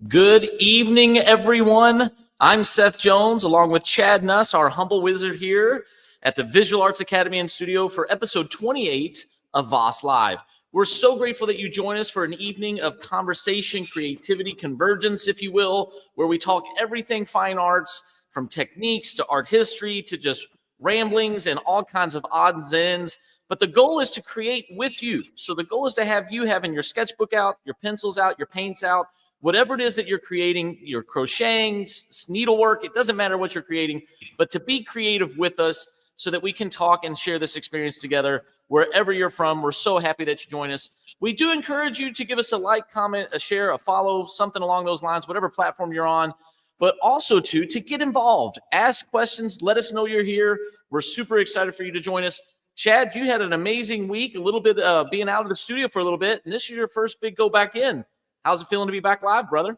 Good evening, everyone. I'm Seth Jones, along with Chad Nuss, our humble wizard here at the Visual Arts Academy and Studio for episode 28 of VAAS Live. We're so grateful that you join us for an evening of conversation, creativity, convergence, if you will, where we talk everything fine arts, from techniques to art history to just ramblings and all kinds of odds and ends. But the goal is to create with you. So the goal is to have you having your sketchbook out, your pencils out, your paints out, whatever it is that you're creating, you're crocheting, needlework, it doesn't matter what you're creating, but to be creative with us so that we can talk and share this experience together wherever you're from. We're so happy that you join us. We do encourage you to give us a like, comment, a share, a follow, something along those lines, whatever platform you're on, but also to get involved, ask questions, let us know you're here. We're super excited for you to join us. Chad, you had an amazing week, a little bit being out of the studio for a little bit, and this is your first big go back in. How's it feeling to be back live, brother?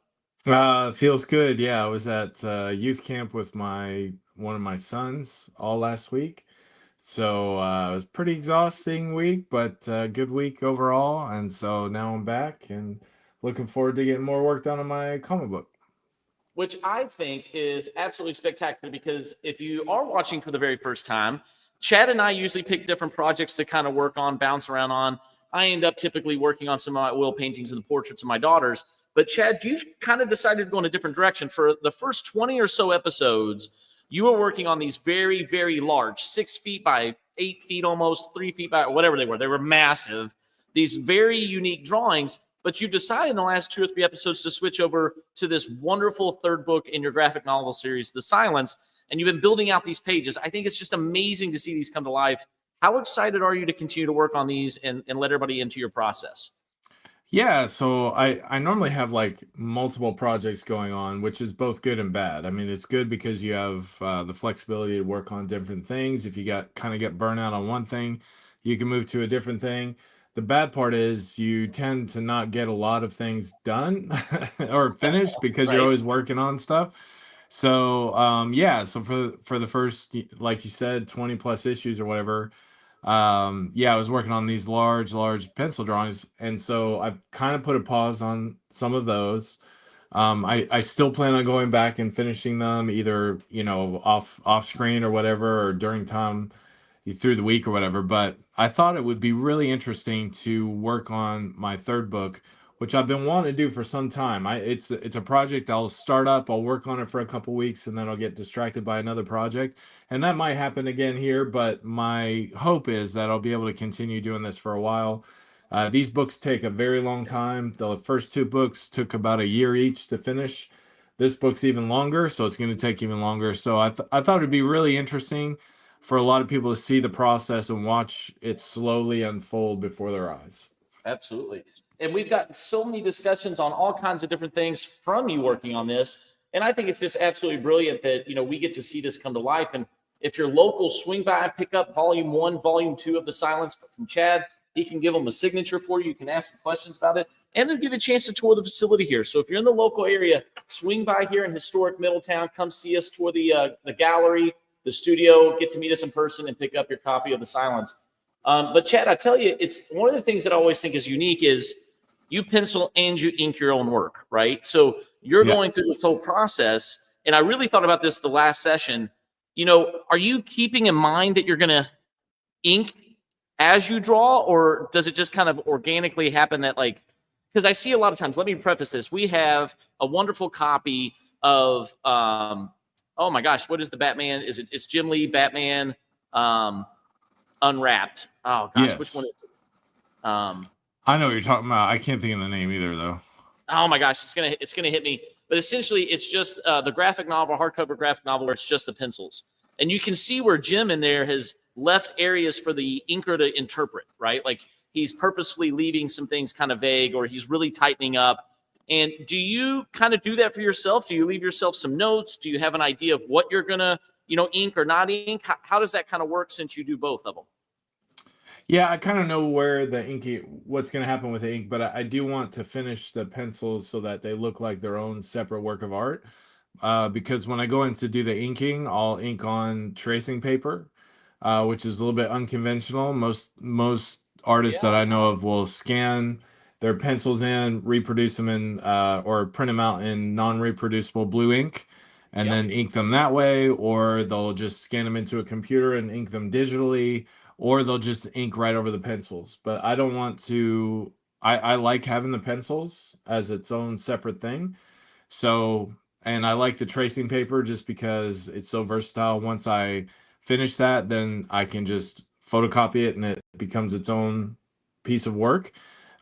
Feels good. Yeah, I was at youth camp with one of my sons all last week. So it was pretty exhausting week, but good week overall. And so now I'm back and looking forward to getting more work done on my comic book. Which I think is absolutely spectacular because if you are watching for the very first time, Chad and I usually pick different projects to kind of work on, bounce around on. I end up typically working on some of my oil paintings and the portraits of my daughters. But Chad, you've kind of decided to go in a different direction. For the first 20 or so episodes, you were working on these very, very large, 6 feet by 8 feet almost, 3 feet by whatever they were. They were massive. These very unique drawings. But you've decided in the last 2 or 3 episodes to switch over to this wonderful third book in your graphic novel series, The Silence, and you've been building out these pages. I think it's just amazing to see these come to life. How excited are you to continue to work on these and let everybody into your process? Yeah, so I normally have like multiple projects going on, which is both good and bad. I mean, it's good because you have the flexibility to work on different things. If you got kind of get burnout on one thing, you can move to a different thing. The bad part is you tend to not get a lot of things done or finished because you're Right? always working on stuff. So yeah, so for the first, like you said, 20 plus issues or whatever, yeah, I was working on these large pencil drawings, and so I kind of put a pause on some of those. I still plan on going back and finishing them either, off screen or whatever, or during time through the week or whatever. But I thought it would be really interesting to work on my third book, which I've been wanting to do for some time. It's a project I'll start up, I'll work on it for a couple weeks, and then I'll get distracted by another project. And that might happen again here, but my hope is that I'll be able to continue doing this for a while. These books take a very long time. The first 2 books took about a year each to finish. This book's even longer, so it's going to take even longer. So I thought it'd be really interesting for a lot of people to see the process and watch it slowly unfold before their eyes. Absolutely. And we've gotten so many discussions on all kinds of different things from you working on this. And I think it's just absolutely brilliant that, we get to see this come to life. And if you're local, swing by and pick up volume 1, volume 2 of The Silence from Chad. He can give them a signature for you. You can ask some questions about it. And they'll give you a chance to tour the facility here. So if you're in the local area, swing by here in historic Middletown. Come see us, tour the gallery, the studio, get to meet us in person and pick up your copy of The Silence. But Chad, I tell you, it's one of the things that I always think is unique is you pencil and you ink your own work, right? So you're Yeah. going through this whole process. And I really thought about this the last session. Are you keeping in mind that you're going to ink as you draw, or does it just kind of organically happen that because I see a lot of times, let me preface this. We have a wonderful copy of, oh my gosh, what is the Batman? It's Jim Lee Batman, Unwrapped. Oh gosh, which one Yes. is it? I know what you're talking about. I can't think of the name either, though. Oh my gosh, it's gonna hit me. But essentially, it's just the graphic novel, hardcover graphic novel, where it's just the pencils, and you can see where Jim in there has left areas for the inker to interpret. Right, like he's purposefully leaving some things kind of vague, or he's really tightening up. And do you kind of do that for yourself? Do you leave yourself some notes? Do you have an idea of what you're gonna, ink or not ink? How does that kind of work since you do both of them? Yeah, I kind of know where the what's going to happen with the ink, but I do want to finish the pencils so that they look like their own separate work of art. Because when I go in to do the inking, I'll ink on tracing paper, which is a little bit unconventional. Most artists that Yeah. I know of will scan their pencils in, reproduce them in, or print them out in non-reproducible blue ink, and Yep. then ink them that way, or they'll just scan them into a computer and ink them digitally, or they'll just ink right over the pencils. But I don't want to, I like having the pencils as its own separate thing. So, and I like the tracing paper just because it's so versatile. Once I finish that, then I can just photocopy it and it becomes its own piece of work.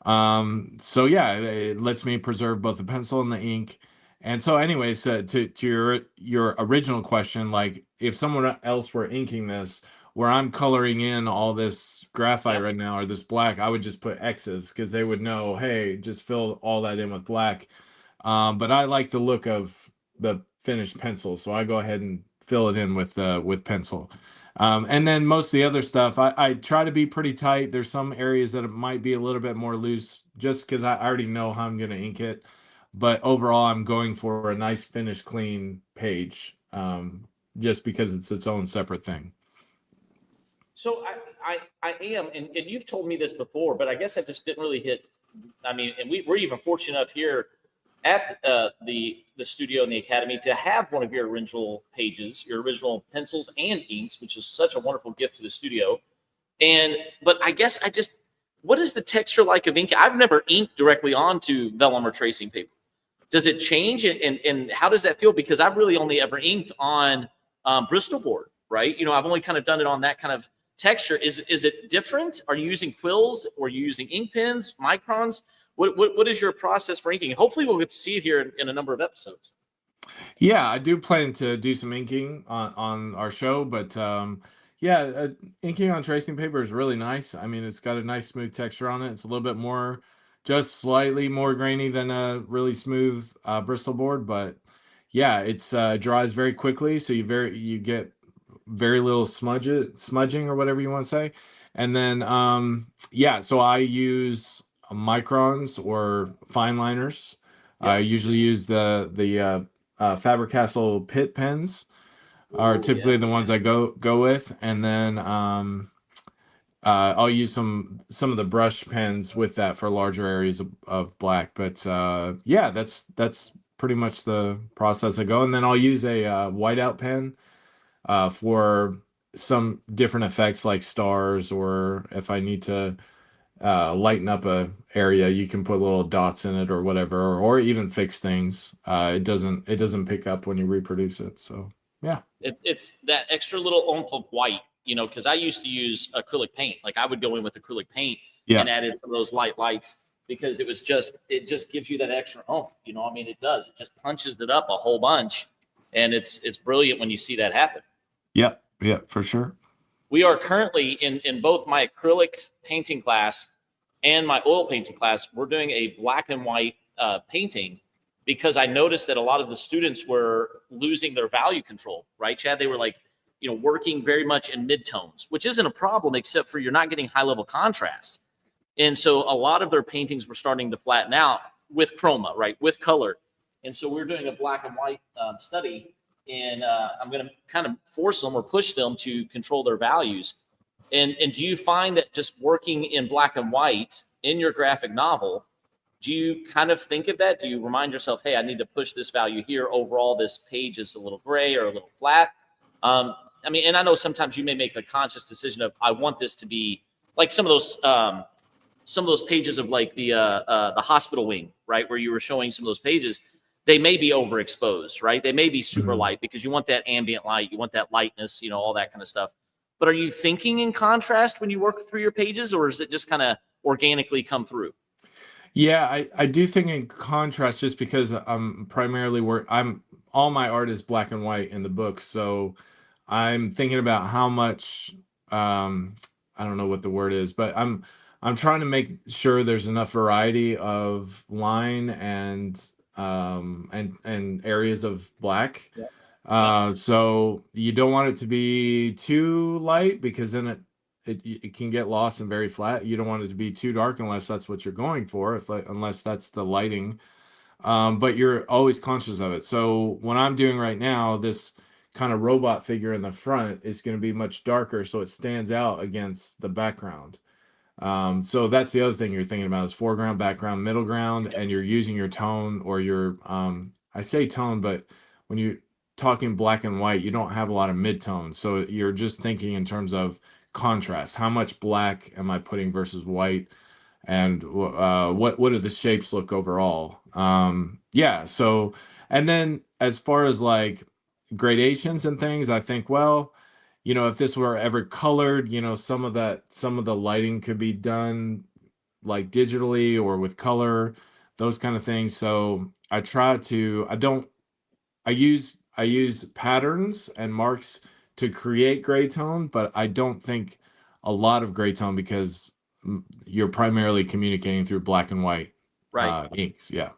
So yeah, it lets me preserve both the pencil and the ink. And so anyways, to your original question, like if someone else were inking this, where I'm coloring in all this graphite Yep. right now or this black, I would just put X's because they would know, hey, just fill all that in with black. But I like the look of the finished pencil, so I go ahead and fill it in with pencil. And then most of the other stuff, I try to be pretty tight. There's some areas that it might be a little bit more loose just because I already know how I'm going to ink it. But overall, I'm going for a nice finished, clean page, just because it's its own separate thing. So I am, and you've told me this before, but I guess I just didn't really hit. I mean, and we're even fortunate enough here at the studio and the academy to have one of your original pages, your original pencils and inks, which is such a wonderful gift to the studio. But I guess what is the texture like of ink? I've never inked directly onto vellum or tracing paper. Does it change, and how does that feel? Because I've really only ever inked on Bristol board, right? You know, I've only kind of done it on that kind of texture. Is it different? Are you using quills or are you using ink pens, microns? What is your process for inking? Hopefully we'll get to see it here in a number of episodes. Yeah, I do plan to do some inking on our show, but yeah, inking on tracing paper is really nice. I mean, it's got a nice smooth texture on it. It's a little bit more, just slightly more grainy than a really smooth Bristol board, but yeah, it's dries very quickly, so you get very little smudging or whatever you want to say. And then yeah, so I use microns or fine liners. I Yep. usually use the Faber-Castell Pitt pens are Ooh, typically yes. the ones I go with, and then I'll use some of the brush pens with that for larger areas of black. But yeah, that's pretty much the process I go, and then I'll use a whiteout pen for some different effects like stars, or if I need to lighten up a area, you can put little dots in it or whatever, or even fix things. It doesn't pick up when you reproduce it. So yeah. It's that extra little oomph of white, you know, because I used to use acrylic paint. Like I would go in with acrylic paint Yeah. and add in some of those lights because it just gives you that extra oomph. You know, I mean, it does. It just punches it up a whole bunch, and it's brilliant when you see that happen. Yeah. Yeah, for sure. We are currently in both my acrylic painting class and my oil painting class. We're doing a black and white painting because I noticed that a lot of the students were losing their value control, right, Chad? They were like, you know, working very much in midtones, which isn't a problem except for you're not getting high level contrast. And so a lot of their paintings were starting to flatten out with chroma, right, with color. And so we're doing a black and white study, and I'm going to kind of force them or push them to control their values. And do you find that just working in black and white in your graphic novel, do you kind of think of that? Do you remind yourself, hey, I need to push this value here? Overall, this page is a little gray or a little flat. I mean, and I know sometimes you may make a conscious decision of, I want this to be like some of those pages of like the hospital wing, right, where you were showing some of those pages. They may be overexposed, right? They may be super light because you want that ambient light, you want that lightness, you know, all that kind of stuff. But are you thinking in contrast when you work through your pages, or is it just kind of organically come through? Yeah, I do think in contrast, just because I'm primarily I'm all my art is black and white in the book, so I'm thinking about how much I don't know what the word is, but I'm trying to make sure there's enough variety of line and areas of black. Yeah. Yeah. So you don't want it to be too light because then it can get lost and very flat. You don't want it to be too dark unless that's what you're going for, unless that's the lighting. But you're always conscious of it. So what I'm doing right now, this kind of robot figure in the front is going to be much darker, so it stands out against the background. So that's the other thing you're thinking about is foreground, background, middle ground, Yep. and you're using your tone or your, I say tone, but when you're talking black and white, you don't have a lot of midtones. So you're just thinking in terms of contrast. How much black am I putting versus white? And what do the shapes look overall? Yeah. So, and then as far as like gradations and things, I think, well, if this were ever colored, some of the lighting could be done like digitally or with color, those kind of things. So I use patterns and marks to create gray tone, but I don't think a lot of gray tone because you're primarily communicating through black and white Right. inks. Yeah.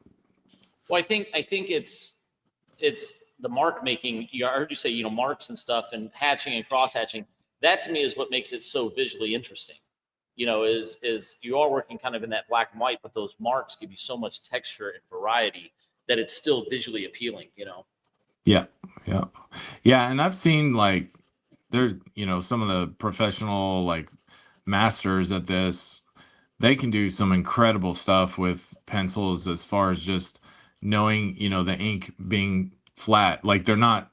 Well, I think it's the mark making. I heard you say marks and stuff and hatching and cross hatching. That to me is what makes it so visually interesting. Is you are working kind of in that black and white, but those marks give you so much texture and variety that it's still visually appealing. Yeah. Yeah. Yeah. And I've seen like there's some of the professional like masters at this, they can do some incredible stuff with pencils as far as just knowing the ink being flat, like they're not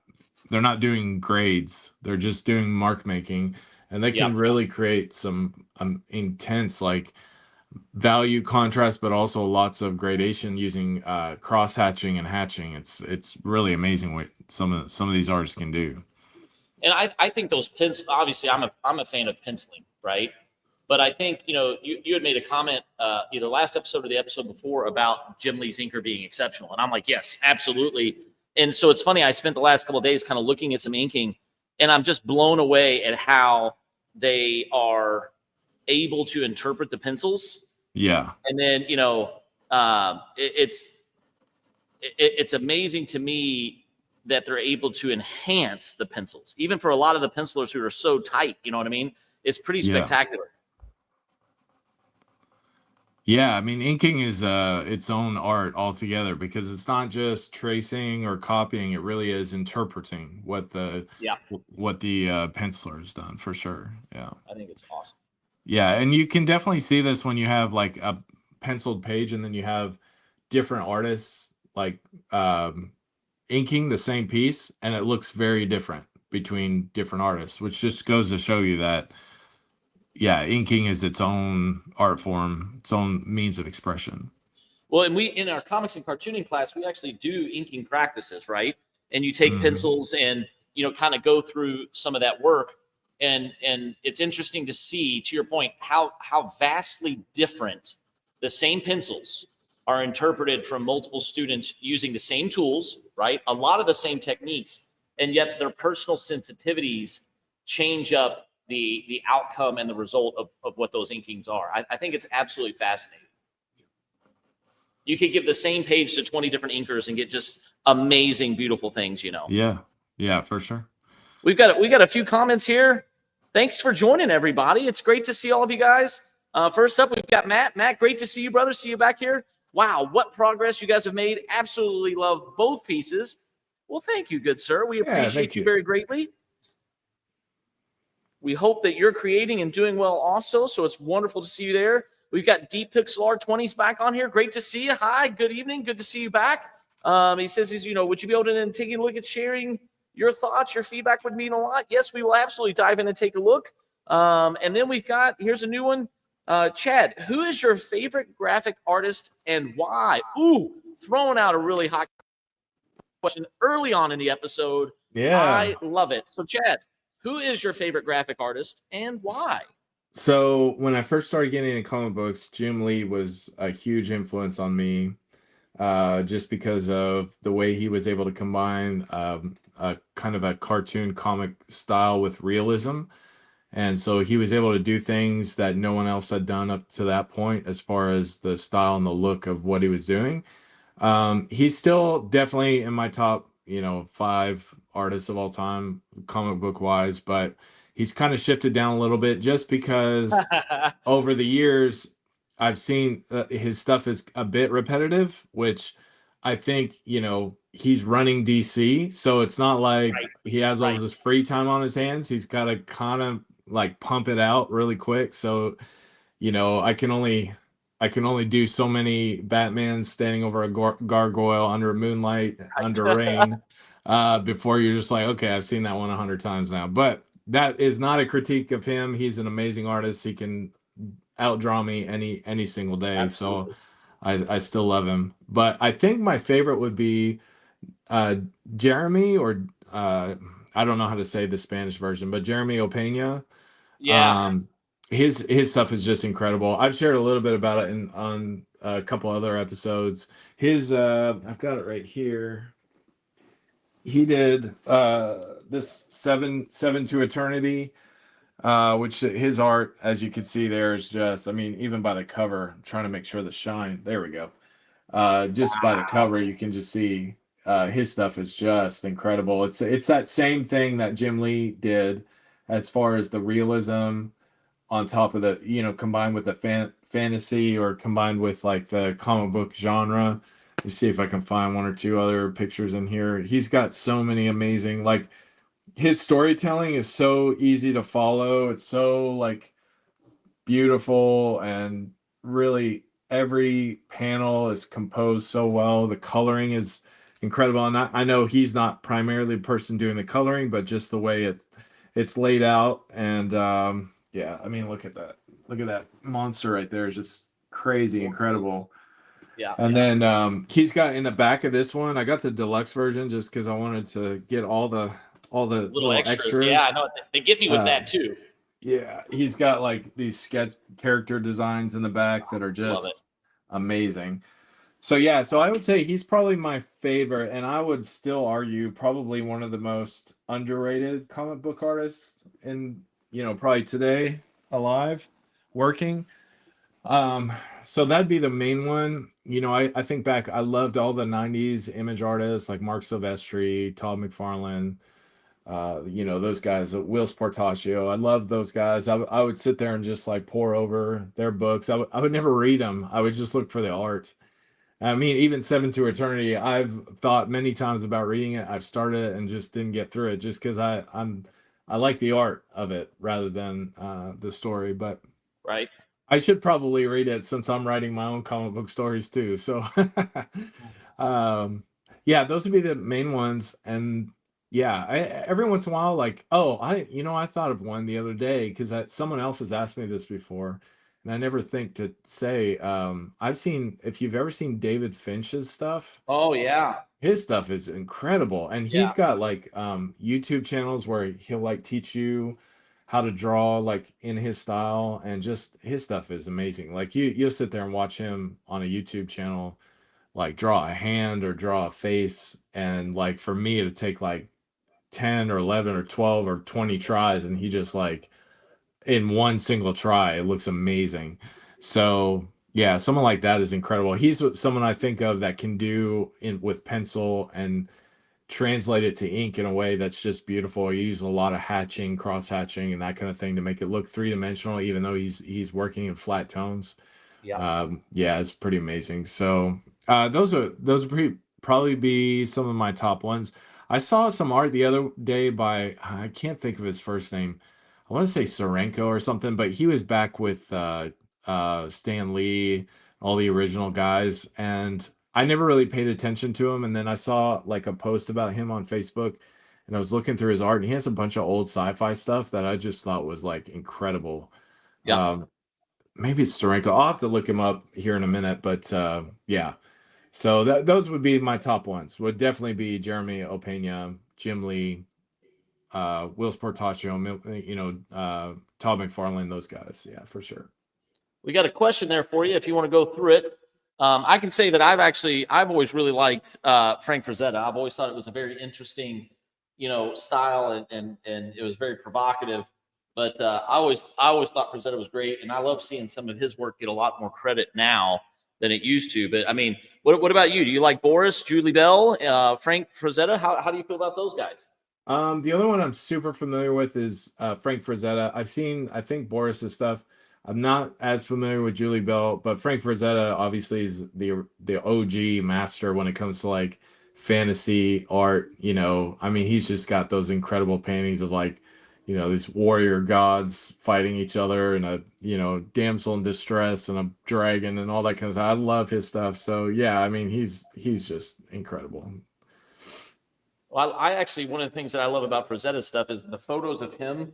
doing grades, they're just doing mark making, and they Yeah. can really create some intense like value contrast, but also lots of gradation using cross hatching and hatching. It's really amazing what some of these artists can do. And I think those pins. Obviously, I'm a fan of penciling, right? But I think you had made a comment either last episode or the episode before about Jim Lee's inker being exceptional, and I'm like, yes, absolutely. And so it's funny. I spent the last couple of days kind of looking at some inking, and I'm just blown away at how they are able to interpret the pencils. Yeah. And then it's amazing to me that they're able to enhance the pencils, even for a lot of the pencilers who are so tight. You know what I mean? It's pretty Yeah. spectacular. Yeah, I mean, inking is its own art altogether because it's not just tracing or copying. It really is interpreting what the Yeah, penciler has done for sure. Yeah, I think it's awesome. yeah, and you can definitely see this when you have like a penciled page and then you have different artists like inking the same piece, and it looks very different between different artists, which just goes to show you that yeah, inking is its own art form, its own means of expression. Well, and we in our comics and cartooning class, we actually do inking practices, right? And you take Mhm. pencils and kind of go through some of that work, and it's interesting to see, to your point, how vastly different the same pencils are interpreted from multiple students using the same tools, right? A lot of the same techniques, and yet their personal sensitivities change up the outcome and the result of what those inkings are. I think it's absolutely fascinating. You could give the same page to 20 different inkers and get just amazing, beautiful things. Yeah, yeah, for sure. We got a few comments here. Thanks for joining, everybody. It's great to see all of you guys. First up, we've got Matt. Matt, great to see you, brother. See you back here. Wow, what progress you guys have made. Absolutely love both pieces. Well, thank you, good sir. We appreciate thank you you. very greatly. We hope that you're creating and doing well also. So it's wonderful to see you there. We've got Deep Pixel R20s back on here. Great to see you. Hi, good evening. Good to see you back. He says, would you be able to take a look at sharing your thoughts? Your feedback would mean a lot. Yes, we will absolutely dive in and take a look. And then here's a new one. Chad, who is your favorite graphic artist and why? Ooh, throwing out a really hot question early on in the episode. Yeah. I love it. So, Chad, who is your favorite graphic artist and why? So when I first started getting into comic books, Jim Lee was a huge influence on me, just because of the way he was able to combine a kind of a cartoon comic style with realism. And so he was able to do things that no one else had done up to that point as far as the style and the look of what he was doing. He's still definitely in my top, 5 artists of all time, comic book wise, but he's kind of shifted down a little bit just because over the years I've seen his stuff is a bit repetitive, which I think, he's running DC, so it's not like Right. he has all this free time on his hands. He's got to kind of like pump it out really quick. So I can only do so many Batman standing over a gargoyle under moonlight, under rain, before you're just like, okay, I've seen that one 100 times now. But that is not a critique of him. He's an amazing artist. He can outdraw me any single day. So Absolutely. I still love him. But I think my favorite would be uh, Jeremy, or I don't know how to say the Spanish version, but Jeremy Opeña. Yeah. Um, his stuff is just incredible. I've shared a little bit about it in on a couple other episodes. His I've got it right here. He did this seven to eternity, which his art, as you can see there, is just, I mean, even by the cover, I'm trying to make sure the shine, there we go. Just by the cover, you can just see his stuff is just incredible. It's that same thing that Jim Lee did, as far as the realism on top of the, combined with the fantasy, or combined with like the comic book genre. Let's see if I can find one or two other pictures in here. He's got so many amazing, like, his storytelling is so easy to follow. It's so, like, beautiful, and really every panel is composed so well. The coloring is incredible, and I know he's not primarily the person doing the coloring, but just the way it's laid out. And yeah, I mean, look at that monster right there. It's just crazy incredible. Yeah. And then he's got in the back of this one, I got the deluxe version just because I wanted to get all the Little little extras. Yeah, I extras. know. They get me with uh, that too. yeah, he's got like these sketch character designs in the back that are Love it. just amazing. So yeah, so I would say he's probably my favorite, and I would still argue probably one of the most underrated comic book artists in, probably today, alive, working. Um, so that'd be the main one. I think back, I loved all the 90s image artists like Mark Silvestri, Todd McFarlane, those guys, Will Sportaccio. I love those guys. I would sit there and just like pour over their books. I would never read them. I would just look for the art. I mean, even Seven to Eternity, I've thought many times about reading it. I've started it and just didn't get through it, just because I like the art of it rather than the story. But Right. I should probably read it since I'm writing my own comic book stories too. So, um, yeah, those would be the main ones. And yeah, every once in a while, like, oh, I thought of one the other day because someone else has asked me this before, and I never think to say. If you've ever seen David Finch's stuff, Oh yeah. his stuff is incredible, and he's Yeah. got like YouTube channels where he'll like teach you how to draw like in his style, and just his stuff is amazing. Like you'll sit there and watch him on a YouTube channel, like draw a hand or draw a face, and like for me it'd take like 10 or 11 or 12 or 20 tries, and he just like, in one single try, it looks amazing. So yeah, someone like that is incredible. He's someone I think of that can do in with pencil and translate it to ink in a way that's just beautiful. He uses a lot of hatching, cross hatching, and that kind of thing to make it look three-dimensional, even though he's working in flat tones. Yeah. Yeah, it's pretty amazing. So those are probably be some of my top ones. I saw some art the other day by, I can't think of his first name. I want to say Sorenko or something, but he was back with Stan Lee, all the original guys, and I never really paid attention to him. And then I saw like a post about him on Facebook, and I was looking through his art, and he has a bunch of old sci-fi stuff that I just thought was like incredible. Yeah. Um, Maybe it's Steranko. I'll have to look him up here in a minute, but yeah. So those would be my top ones. Would definitely be Jeremy Opeña, Jim Lee, Will Portacio, Todd McFarlane, those guys. Yeah, for sure. We got a question there for you if you want to go through it. I can say that I've always really liked Frank Frazetta. I've always thought it was a very interesting, style, and it was very provocative. But I always thought Frazetta was great, and I love seeing some of his work get a lot more credit now than it used to. But I mean, what about you? Do you like Boris, Julie Bell, Frank Frazetta? How do you feel about those guys? The other one I'm super familiar with is Frank Frazetta. I've seen, I think, Boris's stuff. I'm not as familiar with Julie Bell, but Frank Frazetta obviously is the OG master when it comes to like fantasy art. I mean, he's just got those incredible paintings of like these warrior gods fighting each other, and a damsel in distress and a dragon and all that kind of stuff. I love his stuff. So yeah, I mean, he's just incredible. Well, I actually, one of the things that I love about Frazetta's stuff is the photos of him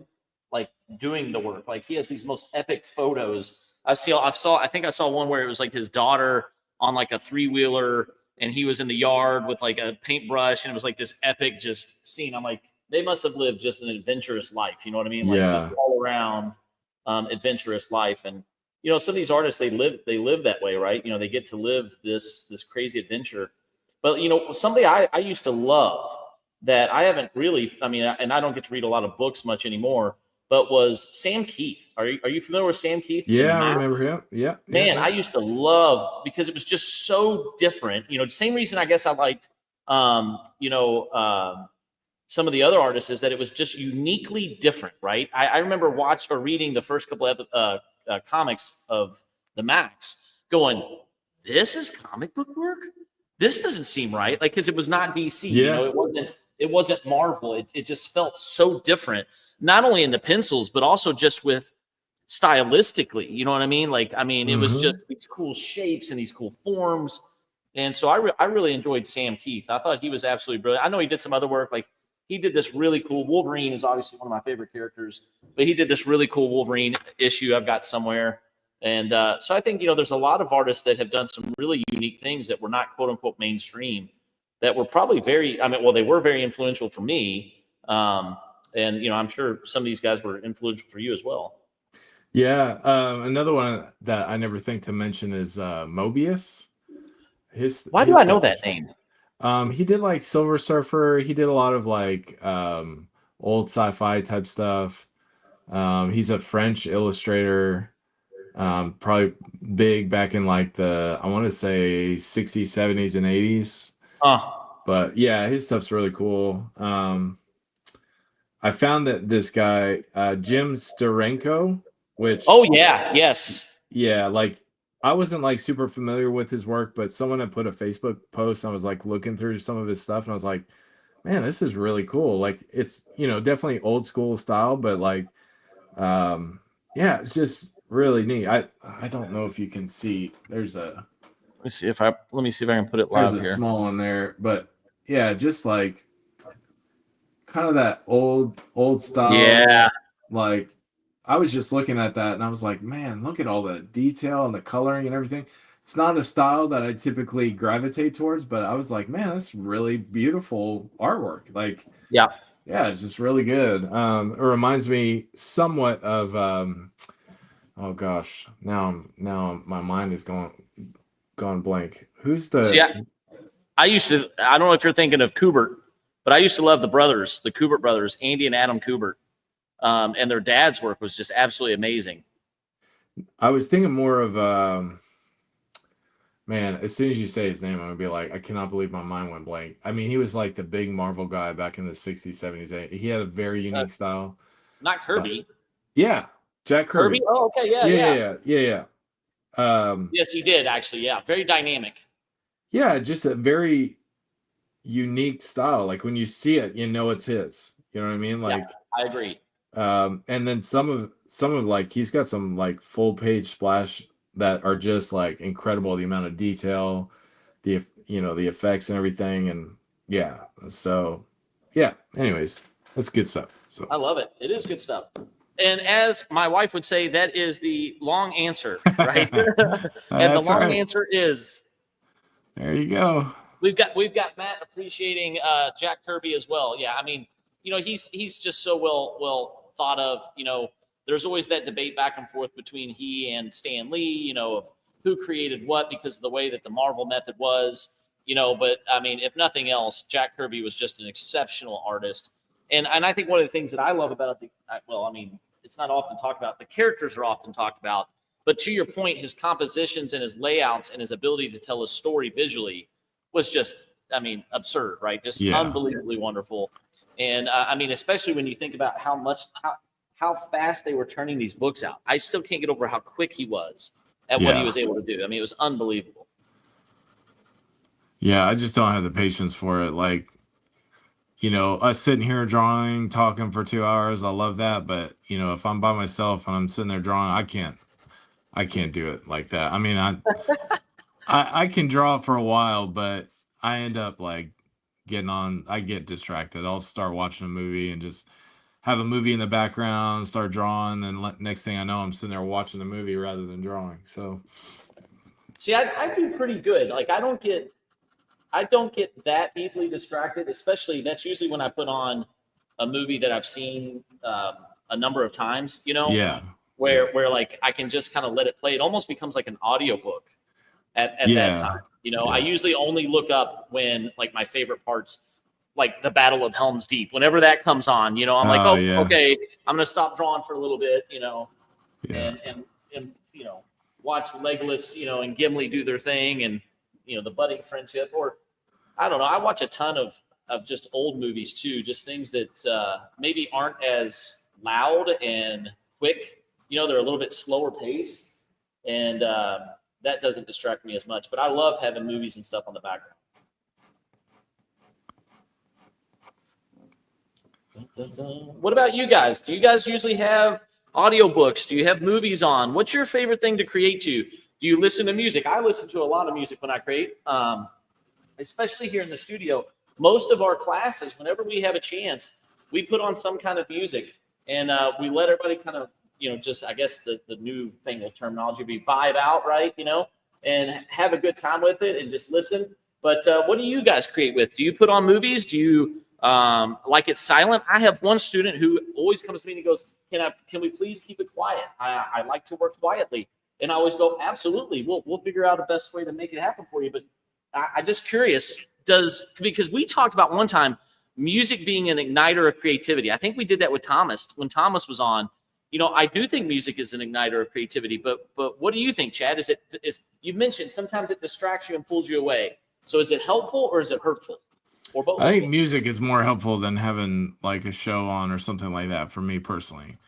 like doing the work. Like he has these most epic photos. I think I saw one where it was like his daughter on like a 3-wheeler, and he was in the yard with like a paintbrush, and it was like this epic just scene. I'm like, they must have lived just an adventurous life. You know what I mean? Like just Yeah. all around adventurous life. And some of these artists, they live that way, right? They get to live this crazy adventure. But somebody I used to love that I haven't really, I mean, and I don't get to read a lot of books much anymore, but was Sam Keith. Are you familiar with Sam Keith? Yeah, I remember him. Yeah. Man, I used to love, because it was just so different. Same reason I guess I liked some of the other artists is that it was just uniquely different, right? I remember reading the first couple of comics of the Max, going, this is comic book work? This doesn't seem right. Like, because it was not DC, Yeah. it wasn't Marvel. It just felt so different, not only in the pencils, but also just with stylistically, you know what I mean? Like, I mean, it was just these cool shapes and these cool forms. And so I really enjoyed Sam Keith. I thought he was absolutely brilliant. I know he did some other work. Like, he did this really cool, Wolverine is obviously one of my favorite characters, but he did this really cool Wolverine issue I've got somewhere. And so I think, there's a lot of artists that have done some really unique things that were not quote unquote mainstream, that were probably they were very influential for me. And, I'm sure some of these guys were influential for you as well. Yeah. Another one that I never think to mention is Mobius. Why do I know that name? He did like Silver Surfer. He did a lot of like old sci-fi type stuff. He's a French illustrator. Probably big back in like I want to say 60s, 70s, and 80s. But yeah, his stuff's really cool. I found that this guy, Jim Steranko, which yeah, like I wasn't like super familiar with his work, but someone had put a Facebook post, and I was like looking through some of his stuff, and I was like, man, this is really cool. Like, it's definitely old school style, but like yeah, it's just really neat. I don't know if you can see. Let me see if I can put it live here. There's a small one there, but yeah, just like kind of that old style. Yeah. Like, I was just looking at that and I was like, man, look at all the detail and the coloring and everything. It's not a style that I typically gravitate towards, but I was like, man, that's really beautiful artwork. Like, yeah, it's just really good. It reminds me somewhat of oh gosh, now my mind is gone blank. Who's the I don't know if you're thinking of Kubert, but I used to love the Kubert brothers, Andy and Adam Kubert. And their dad's work was just absolutely amazing. I was thinking more of man, as soon as you say his name, I'm gonna be like, I cannot believe my mind went blank. I mean, he was like the big Marvel guy back in the 60s, 70s, 80s. He had a very unique style. Not Kirby. Yeah, Jack Kirby. Oh, okay, yeah. Yes, he did actually. Yeah, very dynamic. Yeah, just a very unique style. Like, when you see it, it's his. You know what I mean? Like, I agree. And then some of like, he's got some like full page splash that are just like incredible. The amount of detail, the effects and everything, and yeah. So yeah. Anyways, that's good stuff. So I love it. It is good stuff. And as my wife would say, that is the long answer, right? And the long answer is. There you go. We've got Matt appreciating Jack Kirby as well. Yeah, I mean, he's just so well thought of. There's always that debate back and forth between he and Stan Lee, of who created what because of the way that the Marvel method was, But I mean, if nothing else, Jack Kirby was just an exceptional artist. And I think one of the things that I love about it's not often talked about. The characters are often talked about. But to your point, his compositions and his layouts and his ability to tell a story visually was just, absurd, right? Just unbelievably wonderful. And especially when you think about how fast they were turning these books out. I still can't get over how quick he was at what he was able to do. I mean, it was unbelievable. Yeah, I just don't have the patience for it. Like, you know, us sitting here drawing, talking for 2 hours, I love that. But you know, if I'm by myself and I'm sitting there drawing, I can't do it like that. I mean, I can draw for a while, but I end up like I get distracted. I'll start watching a movie and just have a movie in the background, start drawing, and next thing I know, I'm sitting there watching the movie rather than drawing. So, See, I do pretty good. Like I don't get that easily distracted, especially that's usually when I put on a movie that I've seen a number of times, you know, yeah, where like I can just kind of let it play. It almost becomes like an audiobook at that yeah, time. You know, I yeah. usually only look up when like my favorite parts, like the Battle of Helm's Deep, whenever that comes on, you know, I'm like, Oh, oh, yeah, okay, I'm gonna stop drawing for a little bit, you know, yeah. and you know, watch Legolas, you know, and Gimli do their thing, and you know, the budding friendship, or I don't know. I watch a ton of just old movies too, just things that maybe aren't as loud and quick. You know, they're a little bit slower pace, and that doesn't distract me as much. But I love having movies and stuff on the background. What about you guys? Do you guys usually have audiobooks? Do you have movies on? What's your favorite thing to create to? Do you listen to music? I listen to a lot of music when I create, especially here in the studio. Most of our classes, whenever we have a chance, we put on some kind of music, and we let everybody kind of, you know, just I guess the new thing of terminology would be vibe out, right? You know, and have a good time with it and just listen. But what do you guys create with? Do you put on movies? Do you like it silent? I have one student who always comes to me and he goes, can we please keep it quiet? I like to work quietly. And I always go, absolutely. We'll figure out the best way to make it happen for you. But I'm just curious, because we talked about one time music being an igniter of creativity. I think we did that with Thomas when Thomas was on. You know, I do think music is an igniter of creativity, but what do you think, Chad? Is you mentioned sometimes it distracts you and pulls you away. So is it helpful or is it hurtful? Or both? I think music is more helpful than having like a show on or something like that for me personally.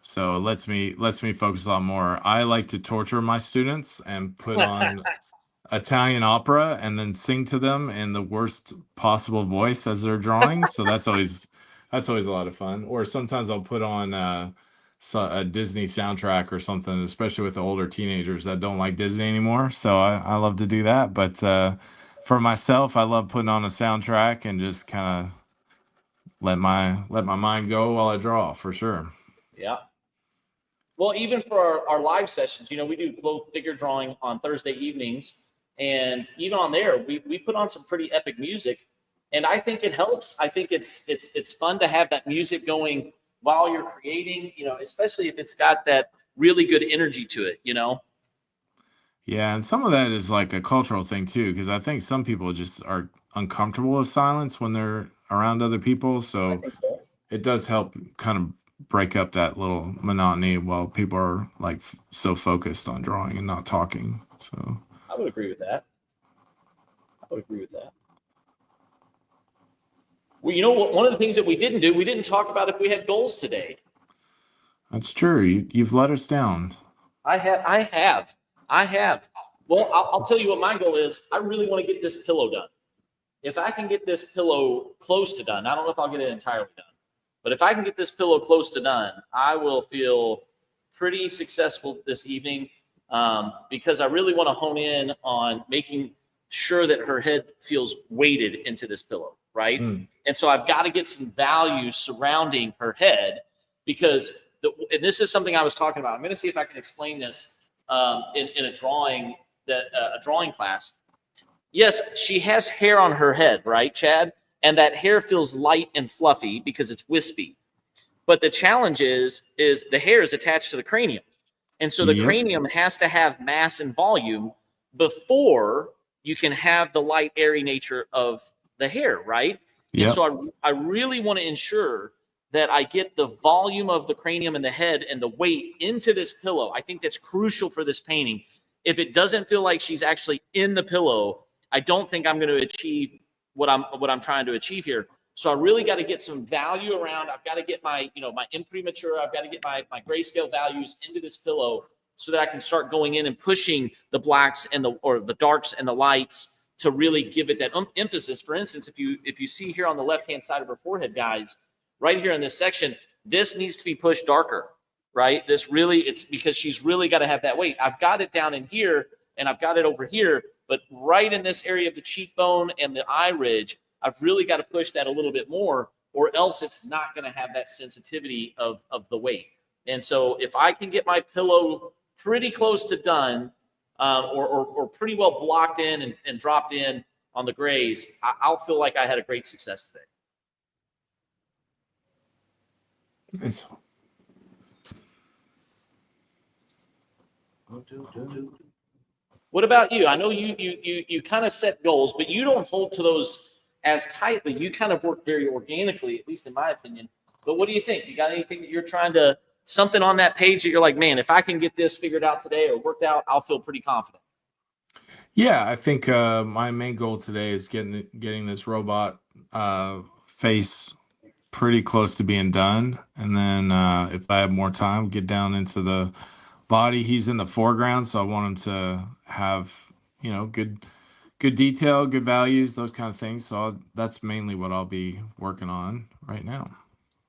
So it lets me focus on more. I like to torture my students and put on Italian opera and then sing to them in the worst possible voice as they're drawing. So that's always a lot of fun. Or sometimes I'll put on a Disney soundtrack or something, especially with the older teenagers that don't like Disney anymore. So I love to do that. But for myself, I love putting on a soundtrack and just kind of let my mind go while I draw, for sure. Yeah. Well, even for our live sessions, you know, we do clothed figure drawing on Thursday evenings. And even on there, we put on some pretty epic music. And I think it helps. I think it's fun to have that music going while you're creating, you know, especially if it's got that really good energy to it, you know? Yeah, and some of that is like a cultural thing too, because I think some people just are uncomfortable with silence when they're around other people. I So think so. it does help kind of break up that little monotony while people are like so focused on drawing and not talking. So I would agree with that. I would agree with that. Well, you know what? One of the things that we didn't talk about if we had goals today. that's true. You've let us down. I have. Well, I'll tell you what my goal is. I really want to get this pillow done. If I can get this pillow close to done, I don't know if I'll get it entirely done, but if I can get this pillow close to done, I will feel pretty successful this evening, because I really want to hone in on making sure that her head feels weighted into this pillow, right? Mm. And so I've got to get some values surrounding her head, because and this is something I was talking about. I'm going to see if I can explain this in a drawing class. Yes, she has hair on her head, right, Chad? And that hair feels light and fluffy because it's wispy. But the challenge is the hair is attached to the cranium. And so the Yep. cranium has to have mass and volume before you can have the light, airy nature of the hair, right? And Yep. so I really want to ensure that I get the volume of the cranium and the head and the weight into this pillow. I think that's crucial for this painting. If it doesn't feel like she's actually in the pillow, I don't think I'm going to achieve what I'm trying to achieve here. So I really got to get some value around. I've got to get my imprimatur. I've got to get my grayscale values into this pillow so that I can start going in and pushing the blacks and the darks and the lights to really give it that emphasis. For instance, if you see here on the left-hand side of her forehead, guys, right here in this section, this needs to be pushed darker, right? This really, it's because she's really got to have that weight. I've got it down in here and I've got it over here, but right in this area of the cheekbone and the eye ridge, I've really got to push that a little bit more, or else it's not going to have that sensitivity of the weight. And so if I can get my pillow pretty close to done, or pretty well blocked in and dropped in on the grays, I'll feel like I had a great success today. Nice. What about you? I know you kind of set goals, but you don't hold to those as tightly. You kind of work very organically, at least in my opinion. But what do you think? You got anything that you're trying to, something on that page that you're like, man, if I can get this figured out today or worked out, I'll feel pretty confident? Yeah, I think my main goal today is getting this robot face pretty close to being done. And then if I have more time, get down into the body. He's in the foreground, so I want him to have, you know, good detail, good values, those kind of things. So that's mainly what I'll be working on right now.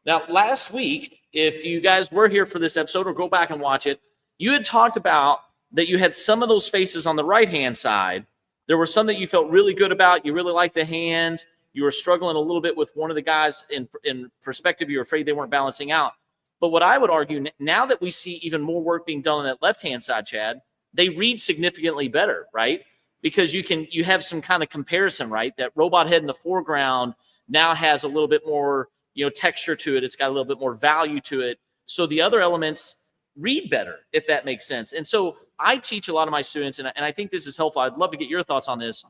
Now, last week, if you guys were here for this episode or go back and watch it, you had talked about that you had some of those faces on the right-hand side. There were some that you felt really good about. You really liked the hand. You were struggling a little bit with one of the guys in perspective. You were afraid they weren't balancing out. But what I would argue, now that we see even more work being done on that left-hand side, Chad, they read significantly better, right? Because you have some kind of comparison, right? That robot head in the foreground now has a little bit more, you know, texture to it. It's got a little bit more value to it. So the other elements read better, if that makes sense. And so I teach a lot of my students, and I think this is helpful. I'd love to get your thoughts on this,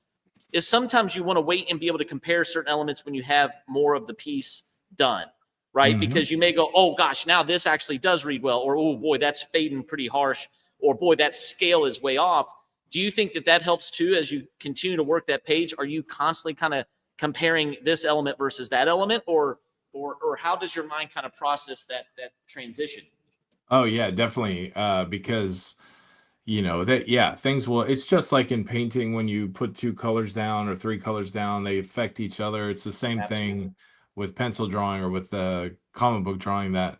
is sometimes you want to wait and be able to compare certain elements when you have more of the piece done, right? Mm-hmm. Because you may go, oh gosh, now this actually does read well, or oh boy, that's fading pretty harsh, or boy, that scale is way off. Do you think that helps too as you continue to work that page? Are you constantly kind of comparing this element versus that element, or how does your mind kind of process that transition? Oh yeah, definitely. Because you know that, yeah, things will, it's just like in painting, when you put 2 colors down or 3 colors down, they affect each other. It's the same Absolutely. Thing with pencil drawing or with the comic book drawing, that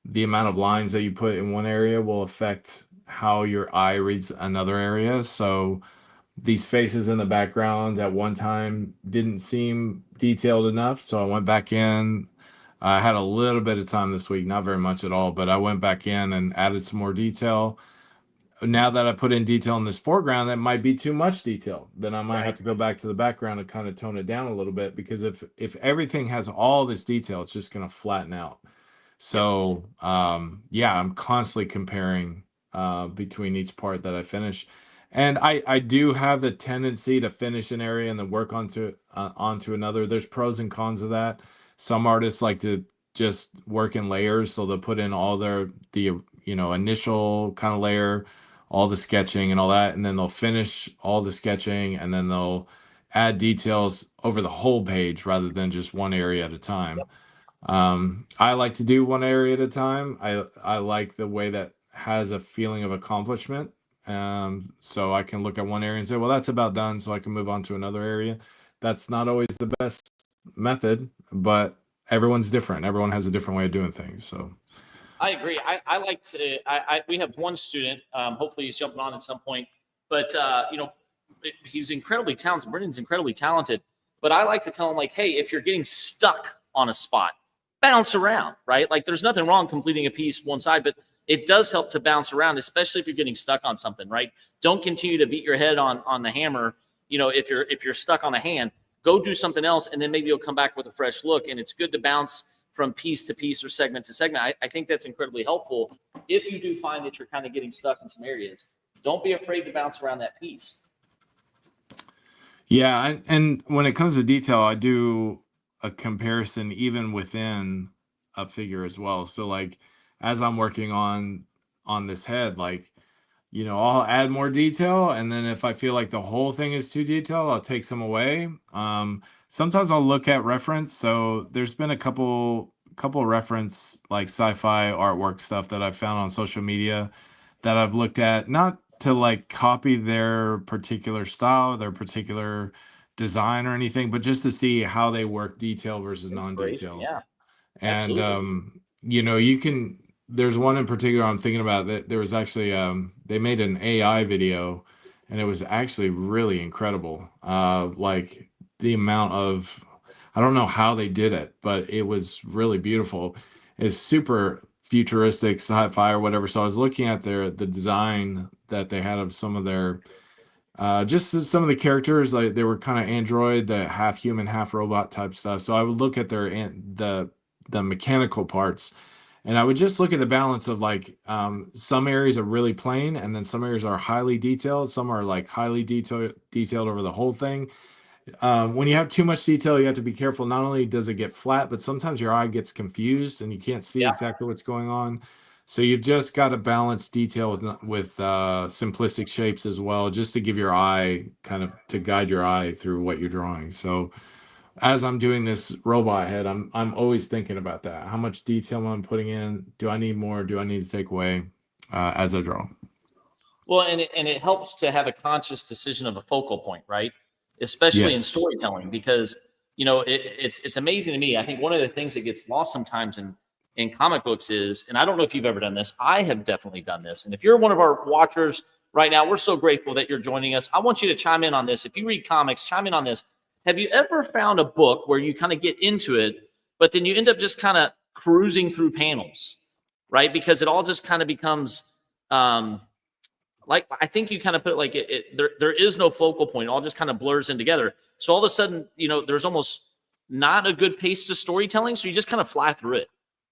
the amount of lines that you put in one area will affect how your eye reads another area. So these faces in the background at one time didn't seem detailed enough. So I went back in. I had a little bit of time this week, not very much at all, but I went back in and added some more detail. Now that I put in detail in this foreground, that might be too much detail. Then I might have to go back to the background and kind of tone it down a little bit, because if everything has all this detail, it's just going to flatten out. So yeah, I'm constantly comparing between each part that I finish. And I do have the tendency to finish an area and then work onto another. There's pros and cons of that. Some artists like to just work in layers, so they'll put in all the you know, initial kind of layer, all the sketching and all that, and then they'll finish all the sketching, and then they'll add details over the whole page rather than just one area at a time. I like to do one area at a time. I like the way that has a feeling of accomplishment. So I can look at one area and say, well, that's about done, so I can move on to another area. That's not always the best method, but everyone's different. Everyone has a different way of doing things. So I agree. I like to, we have one student, hopefully he's jumping on at some point, but you know, he's incredibly talented. Brendan's incredibly talented, but I like to tell him, like, hey, if you're getting stuck on a spot, bounce around, right? Like, there's nothing wrong completing a piece one side, but it does help to bounce around, especially if you're getting stuck on something, right? Don't continue to beat your head on the hammer. You know, if you're stuck on a hand, go do something else, and then maybe you'll come back with a fresh look. And it's good to bounce from piece to piece or segment to segment. I think that's incredibly helpful. If you do find that you're kind of getting stuck in some areas, don't be afraid to bounce around that piece. Yeah, and when it comes to detail, I do a comparison even within a figure as well. So like, as I'm working on this head, like, you know, I'll add more detail, and then if I feel like the whole thing is too detailed, I'll take some away. Sometimes I'll look at reference. So there's been a couple reference, like sci-fi artwork stuff that I've found on social media that I've looked at, not to like copy their particular style, their particular design or anything, but just to see how they work detail versus Inspiration. non-detail. Yeah, And absolutely. you know, you can, there's one in particular I'm thinking about that there was actually they made an AI video and it was actually really incredible. Like the amount of, I don't know how they did it, but it was really beautiful. It's super futuristic sci-fi or whatever. So I was looking at the design that they had of some of their just as some of the characters, like they were kind of android, the half human, half robot type stuff. So I would look at their the mechanical parts, and I would just look at the balance of like some areas are really plain, and then some areas are highly detailed. Some are like highly detailed over the whole thing. When you have too much detail, you have to be careful. Not only does it get flat, but sometimes your eye gets confused and you can't see Yeah. exactly what's going on. So you've just got to balance detail with simplistic shapes as well, just to give your eye kind of to guide your eye through what you're drawing. So as I'm doing this robot head, I'm always thinking about that. How much detail am I putting in? Do I need more? Do I need to take away as I draw? Well, and it helps to have a conscious decision of a focal point, right? Especially in Yes. storytelling, because it's amazing to me. I think one of the things that gets lost sometimes in comic books is, and I don't know if you've ever done this. I have definitely done this. And if you're one of our watchers right now, we're so grateful that you're joining us. I want you to chime in on this. If you read comics, chime in on this. Have you ever found a book where you kind of get into it, but then you end up just kind of cruising through panels, right? Because it all just kind of becomes like, I think you kind of put it like there is no focal point. It all just kind of blurs in together. So all of a sudden, there's almost not a good pace to storytelling. So you just kind of fly through it,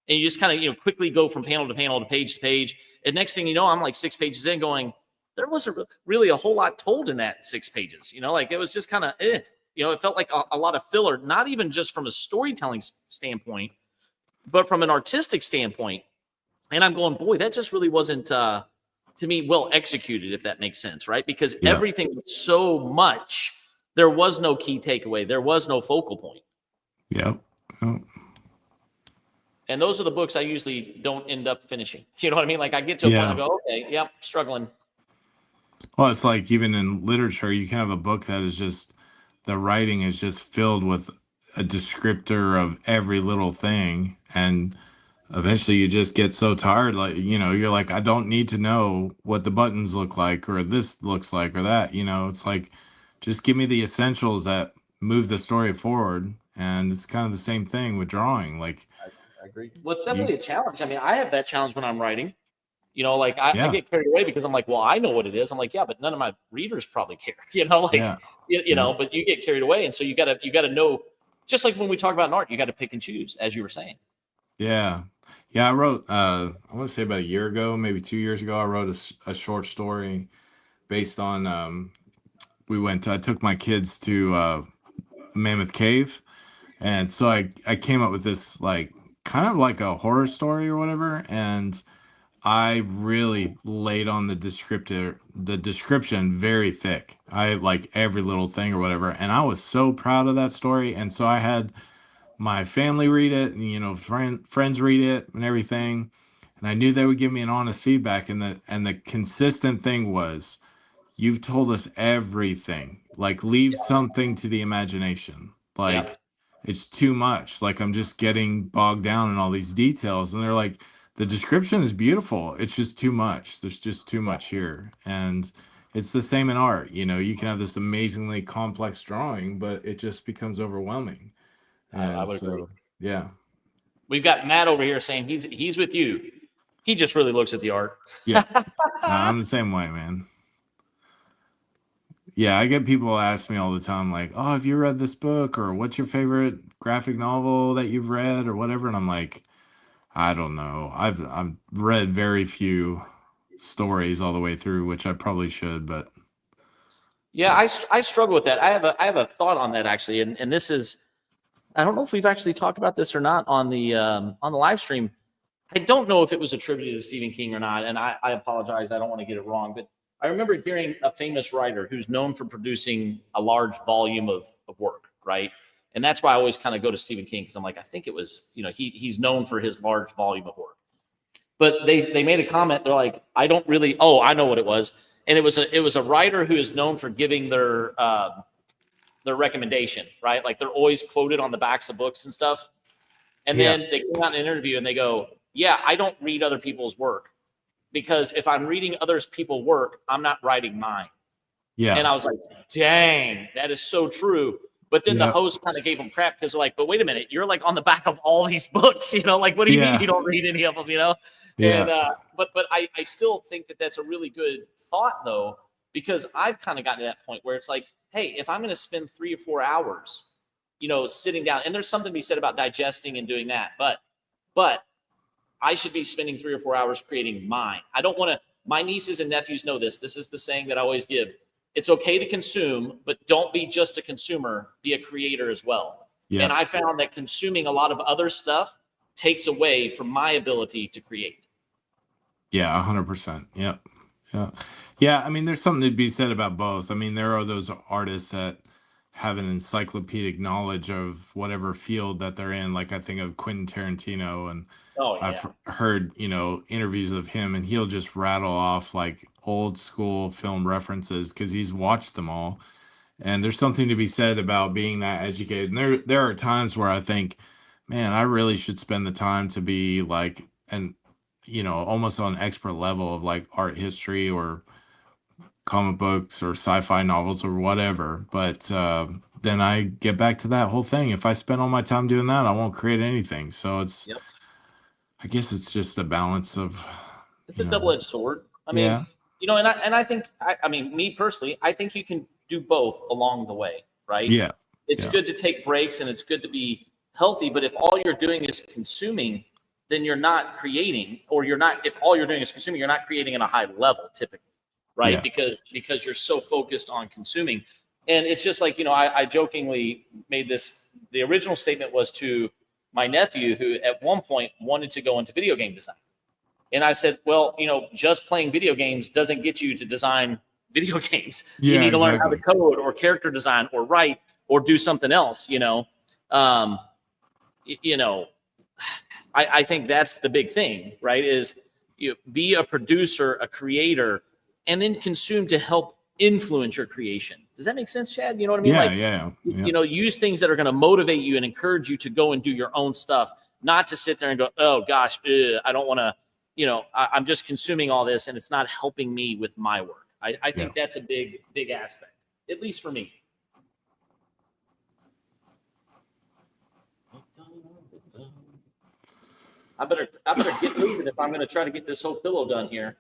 and you just kind of quickly go from panel to panel to page. And next thing you know, I'm like 6 pages in, going, there wasn't really a whole lot told in that 6 pages. Like it was just kind of it felt like a lot of filler, not even just from a storytelling standpoint, but from an artistic standpoint. And I'm going, boy, that just really wasn't to me well executed, if that makes sense, right? Because Yeah. everything was so much, there was no key takeaway, there was no focal point. Yep. Oh. And those are the books I usually don't end up finishing. You know what I mean? Like I get to a point, I Yeah. go, okay, yep, struggling. Well, it's like even in literature, you can have a book that is just the writing is just filled with a descriptor of every little thing. And eventually you just get so tired, like, you're like, I don't need to know what the buttons look like or this looks like or that. It's like, just give me the essentials that move the story forward. And it's kind of the same thing with drawing. Like, I agree. Well, it's you, definitely a challenge. I mean, I have that challenge when I'm writing. Like I yeah, get carried away because I'm like, well, I know what it is. I'm like, yeah, but none of my readers probably care. Like yeah, yeah, but you get carried away, and so you gotta know. Just like when we talk about an art, you got to pick and choose, as you were saying. yeah. Yeah, I wrote, I want to say about a year ago, maybe 2 years ago, I wrote a short story based on, I took my kids to Mammoth Cave. And so I came up with this, like, kind of like a horror story or whatever. And I really laid on the description very thick. I like every little thing or whatever. And I was so proud of that story. And so I had my family read it, and friends read it and everything, and I knew they would give me an honest feedback. And the consistent thing was, you've told us everything, like leave something to the imagination. Yeah. Like, it's too much, like I'm just getting bogged down in all these details. And they're like, the description is beautiful, it's just too much, there's just too Yeah. much here. And it's the same in art. You can have this amazingly complex drawing, but it just becomes overwhelming. I And would agree. so, yeah. We've got Matt over here saying he's with you. He just really looks at the art. Yeah. I'm the same way, man. Yeah, I get people ask me all the time, like, "Oh, have you read this book?" or "What's your favorite graphic novel that you've read?" or whatever. And I'm like, I don't know. I've read very few stories all the way through, which I probably should, but Yeah, yeah. I struggle with that. I have a thought on that actually, and this is, I don't know if we've actually talked about this or not on the live stream. I don't know if it was attributed to Stephen King or not, and I apologize. I don't want to get it wrong, but I remember hearing a famous writer who's known for producing a large volume of work, right? And that's why I always kind of go to Stephen King, because I'm like, I think it was, he's known for his large volume of work. But they made a comment. They're like, I don't really. Oh, I know what it was. and it was a writer who is known for giving their recommendation, right? Like they're always quoted on the backs of books and stuff. And then they come out in an interview and they go, yeah, I don't read other people's work because if I'm reading others people's work, I'm not writing mine. Yeah. And I was like, dang, that is so true. But then the host kind of gave them crap because they're like, but wait a minute, you're like on the back of all these books, like, what do you mean you don't read any of them, Yeah. And, but I still think that that's a really good thought though, because I've kind of gotten to that point where it's like, hey, if I'm going to spend 3 or 4 hours, sitting down, and there's something to be said about digesting and doing that, but I should be spending 3 or 4 hours creating mine. I don't want to, my nieces and nephews know this. This is the saying that I always give. It's okay to consume, but don't be just a consumer, be a creator as well. Yeah. And I found that consuming a lot of other stuff takes away from my ability to create. Yeah, 100%. Yep. Yeah. I mean, there's something to be said about both. I mean, there are those artists that have an encyclopedic knowledge of whatever field that they're in. Like I think of Quentin Tarantino, and I've heard, interviews of him, and he'll just rattle off like old school film references because he's watched them all. And there's something to be said about being that educated. And there are times where I think, man, I really should spend the time to be like, almost on an expert level of like art history or comic books or sci-fi novels or whatever. But then I get back to that whole thing. If I spend all my time doing that, I won't create anything. So it's, I guess it's just a balance of. It's a double-edged sword. I mean, and I think, I mean, me personally, I think you can do both along the way, right? Yeah. It's good to take breaks and it's good to be healthy, but if all you're doing is consuming, then you're not creating, or if all you're doing is consuming, you're not creating at a high level typically. Right. Yeah. Because you're so focused on consuming. And it's just like, I jokingly made the original statement was to my nephew, who at one point wanted to go into video game design. And I said, well, just playing video games doesn't get you to design video games. Yeah, you need to learn how to code or character design or write or do something else, I think that's the big thing, right? Is be a producer, a creator, and then consume to help influence your creation. Does that make sense, Chad? You know what I mean? Yeah. Use things that are going to motivate you and encourage you to go and do your own stuff, not to sit there and go, oh gosh, I don't want to, I'm just consuming all this and it's not helping me with my work. I think that's a big, big aspect, at least for me. I better get moving if I'm going to try to get this whole pillow done here.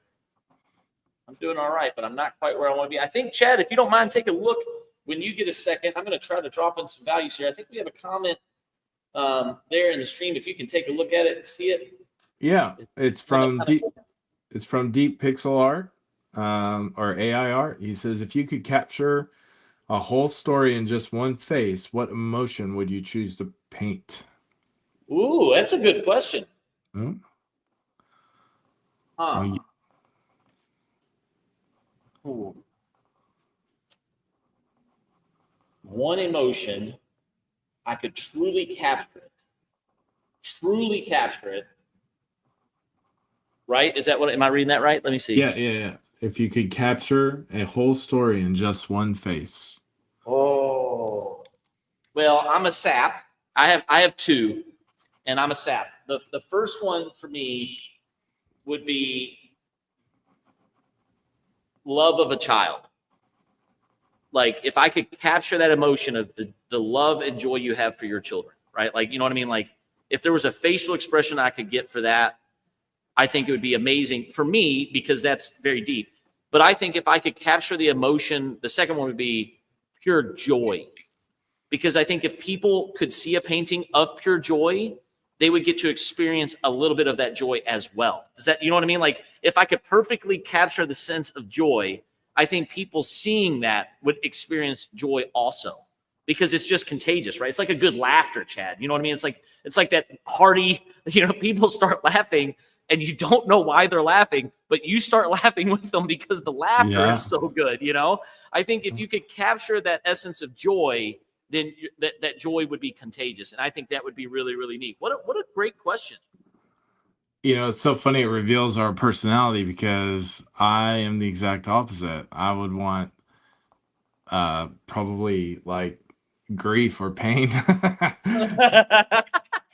I'm doing all right, but I'm not quite where I want to be. I think, Chad, if you don't mind, take a look when you get a second. I'm going to try to drop in some values here. I think we have a comment there in the stream. If you can take a look at it and see it. Yeah, it's from Deep Pixel Art or AI Art. He says, if you could capture a whole story in just one face, what emotion would you choose to paint? Ooh, that's a good question. Ooh. One emotion, I could truly capture it. Right? Is that what, am I reading that right? Let me see. Yeah. If you could capture a whole story in just one face. Oh, well, I'm a sap. I have two, and I'm a sap. The first one for me would be love of a child. Like if I could capture that emotion of the love and joy you have for your children, right? Like, you know what I mean? Like if there was a facial expression I could get for that, I think it would be amazing for me because that's very deep. But I think if I could capture the emotion, the second one would be pure joy. Because I think if people could see a painting of pure joy, they would get to experience a little bit of that joy as well. Does that, you know what I mean? Like if I could perfectly capture the sense of joy, I think people seeing that would experience joy also, because it's just contagious, right? It's like a good laughter, Chad. You know what I mean? It's like that hearty, people start laughing and you don't know why they're laughing, but you start laughing with them because the laughter is so good. I think if you could capture that essence of joy, then that joy would be contagious. And I think that would be really, really neat. What a great question. it's so funny. It reveals our personality because I am the exact opposite. I would want probably like grief or pain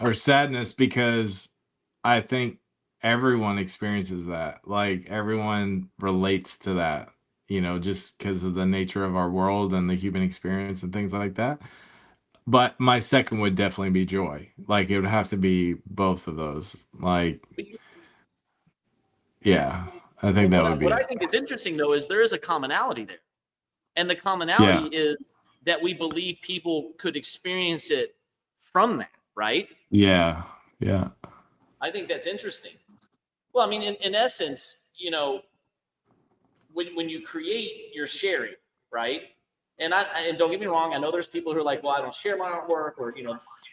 or sadness, because I think everyone experiences that. Like everyone relates to that, just because of the nature of our world and the human experience and things like that. But my second would definitely be joy. Like it would have to be both of those. Like, yeah, I think that would be What I it. think is interesting though is there is a commonality there, and the commonality Yeah. is that we believe people could experience it from that, right? Yeah. Yeah. I think that's interesting. Well, I mean, in essence, when you create, you're sharing, right? And don't get me wrong, I know there's people who are like, well, I don't share my artwork, or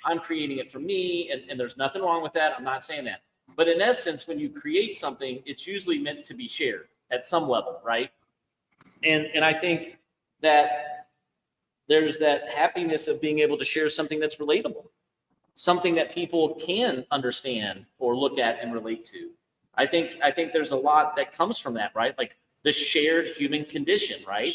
I'm creating it for me, and there's nothing wrong with that. I'm not saying that. But in essence, when you create something, it's usually meant to be shared at some level, right? And I think that there's that happiness of being able to share something that's relatable, something that people can understand or look at and relate to. I think there's a lot that comes from that, right? Like the shared human condition, right?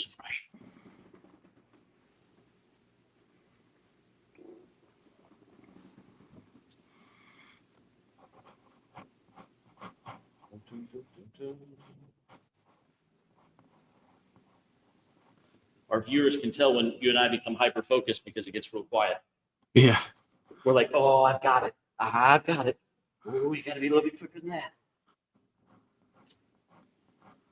Our viewers can tell when you and I become hyper focused because it gets real quiet. Yeah. We're like, oh, I've got it. I've got it. Oh, you got to be a little bit quicker than that.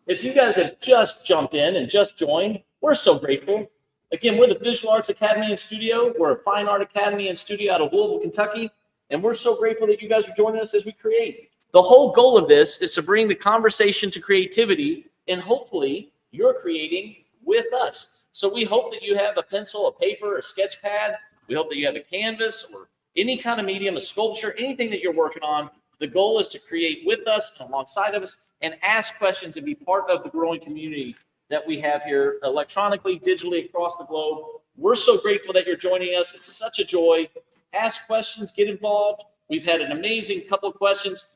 If you guys have just jumped in and just joined, we're so grateful. Again, we're the Visual Arts Academy and Studio. We're a fine art academy and studio out of Louisville, Kentucky. And we're so grateful that you guys are joining us as we create. The whole goal of this is to bring the conversation to creativity, and hopefully you're creating with us. So we hope that you have a pencil, a paper, a sketch pad. We hope that you have a canvas or any kind of medium, a sculpture, anything that you're working on. The goal is to create with us and alongside of us and ask questions and be part of the growing community that we have here electronically, digitally across the globe. We're so grateful that you're joining us. It's such a joy. Ask questions, get involved. We've had an amazing couple of questions.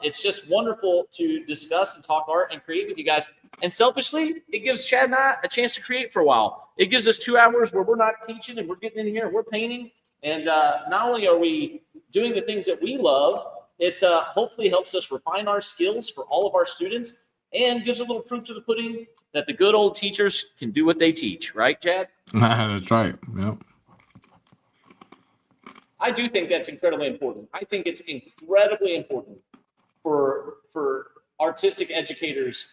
It's just wonderful to discuss and talk art and create with you guys. And selfishly, it gives Chad and I a chance to create for a while. It gives us 2 hours where we're not teaching and we're getting in here and we're painting. And not only are we doing the things that we love, it hopefully helps us refine our skills for all of our students and gives a little proof to the pudding that the good old teachers can do what they teach. Right, Chad? That's right. Yep. I do think that's incredibly important. I think it's incredibly important for artistic educators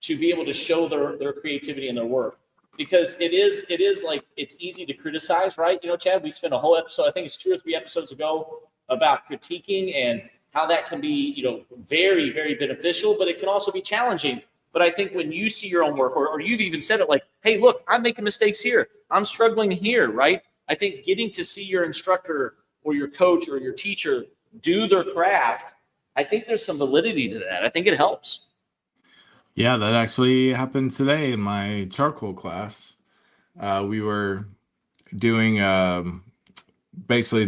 to be able to show their creativity in their work, because it is like, it's easy to criticize, right? Chad, we spent a whole episode, I think it's 2 or 3 episodes ago, about critiquing and how that can be, very, very beneficial, but it can also be challenging. But I think when you see your own work, or you've even said it like, hey, look, I'm making mistakes here, I'm struggling here, right? I think getting to see your instructor or your coach or your teacher do their craft, I think there's some validity to that. I think it helps. Yeah, that actually happened today in my charcoal class. We were doing basically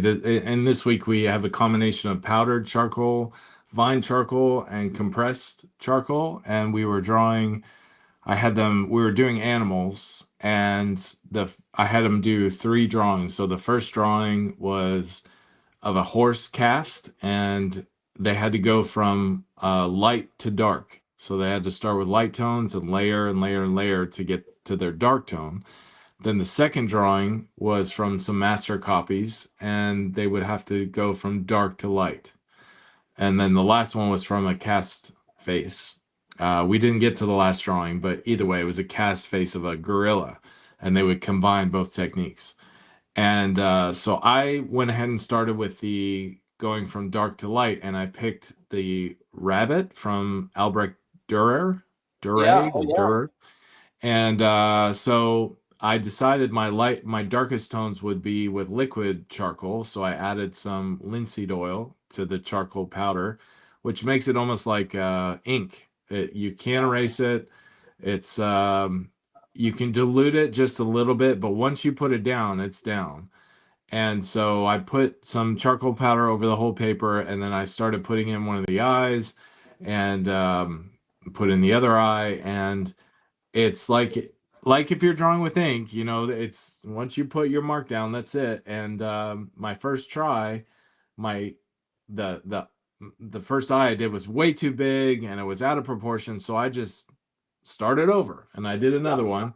and this week we have a combination of powdered charcoal, vine charcoal, and compressed charcoal, and we were drawing. We were doing animals, and I had them do 3 drawings. So the first drawing was of a horse cast, and they had to go from light to dark. So they had to start with light tones and layer and layer and layer to get to their dark tone. Then the second drawing was from some master copies, and they would have to go from dark to light. And then the last one was from a cast face. We didn't get to the last drawing, but either way, it was a cast face of a gorilla, and they would combine both techniques. And so I went ahead and started with the going from dark to light, and I picked the rabbit from Albrecht Dürer, Yeah. Dürer, Oh, or yeah. Dürer. And so I decided my darkest tones would be with liquid charcoal. So I added some linseed oil to the charcoal powder, which makes it almost like ink. You can't erase it. It's you can dilute it just a little bit, but once you put it down, it's down. And so I put some charcoal powder over the whole paper, and then I started putting in one of the eyes and put in the other eye. And it's like if you're drawing with ink, it's once you put your mark down, that's it. And my first try, my the the first eye I did was way too big and it was out of proportion. So I just started over and I did another one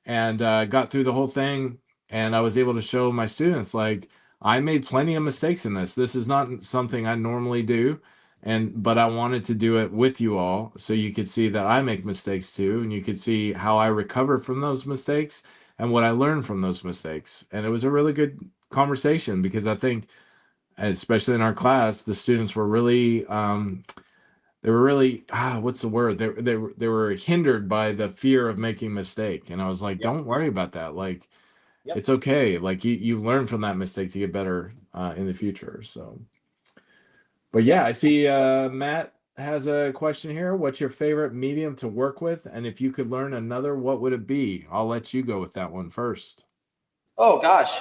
and got through the whole thing. And I was able to show my students, like, I made plenty of mistakes in this. This is not something I normally do. But I wanted to do it with you all so you could see that I make mistakes too. And you could see how I recover from those mistakes and what I learned from those mistakes. And it was a really good conversation because I think, especially in our class, the students were really they were really what's the word, they were hindered by the fear of making a mistake. And I was like, don't worry about that, like, it's okay, like you learn from that mistake to get better in the future. So but yeah, I see Matt has a question here. What's your favorite medium to work with, and if you could learn another, what would it be? I'll let you go with that one first. Oh gosh,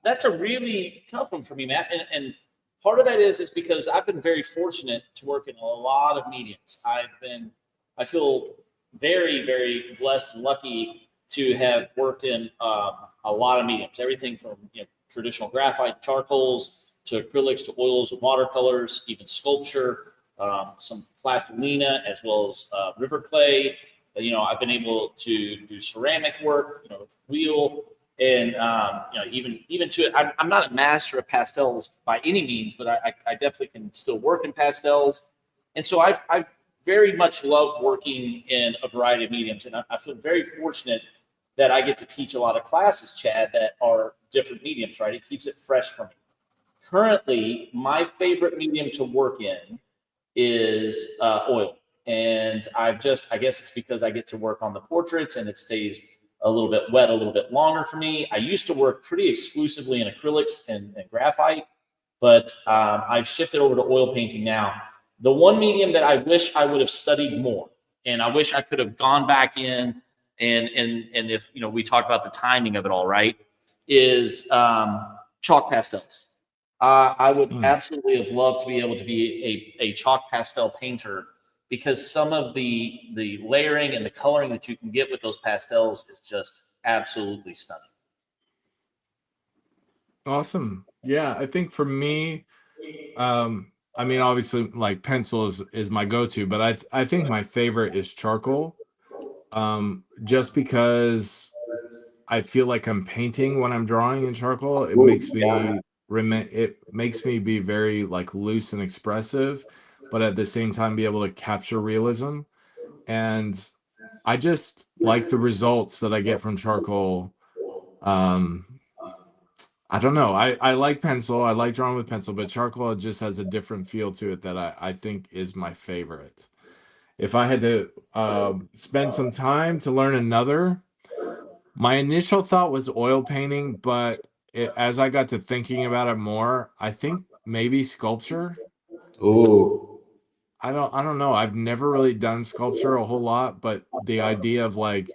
that's a really tough one for me, Matt. And part of that is because I've been very fortunate to work in a lot of mediums. I feel very, very blessed and lucky to have worked in a lot of mediums. Everything from traditional graphite, charcoals, to acrylics, to oils and watercolors, even sculpture, some plastilina, as well as river clay. I've been able to do ceramic work, with wheel. And even to it, I'm not a master of pastels by any means, but I definitely can still work in pastels. And so I've very much loved working in a variety of mediums, and I feel very fortunate that I get to teach a lot of classes, Chad, that are different mediums. Right, it keeps it fresh for me. Currently, my favorite medium to work in is oil, and I guess it's because I get to work on the portraits, and it stays a little bit wet, a little bit longer for me. I used to work pretty exclusively in acrylics and graphite, but I've shifted over to oil painting now. The one medium that I wish I would have studied more, and I wish I could have gone back in and if we talked about the timing of it all, right, is chalk pastels. I would absolutely have loved to be able to be a chalk pastel painter, because some of the layering and the coloring that you can get with those pastels is just absolutely stunning. Awesome. Yeah, I think for me, I mean, obviously, like, pencil is my go-to, but I think my favorite is charcoal, just because I feel like I'm painting when I'm drawing in charcoal. It makes me be very, like, loose and expressive, but at the same time be able to capture realism. And I just like the results that I get from charcoal. I don't know. I like pencil. I like drawing with pencil, but charcoal just has a different feel to it that I think is my favorite. If I had to spend some time to learn another, my initial thought was oil painting, but as I got to thinking about it more, I think maybe sculpture. Oh, I don't know. I've never really done sculpture a whole lot, but the idea of, like,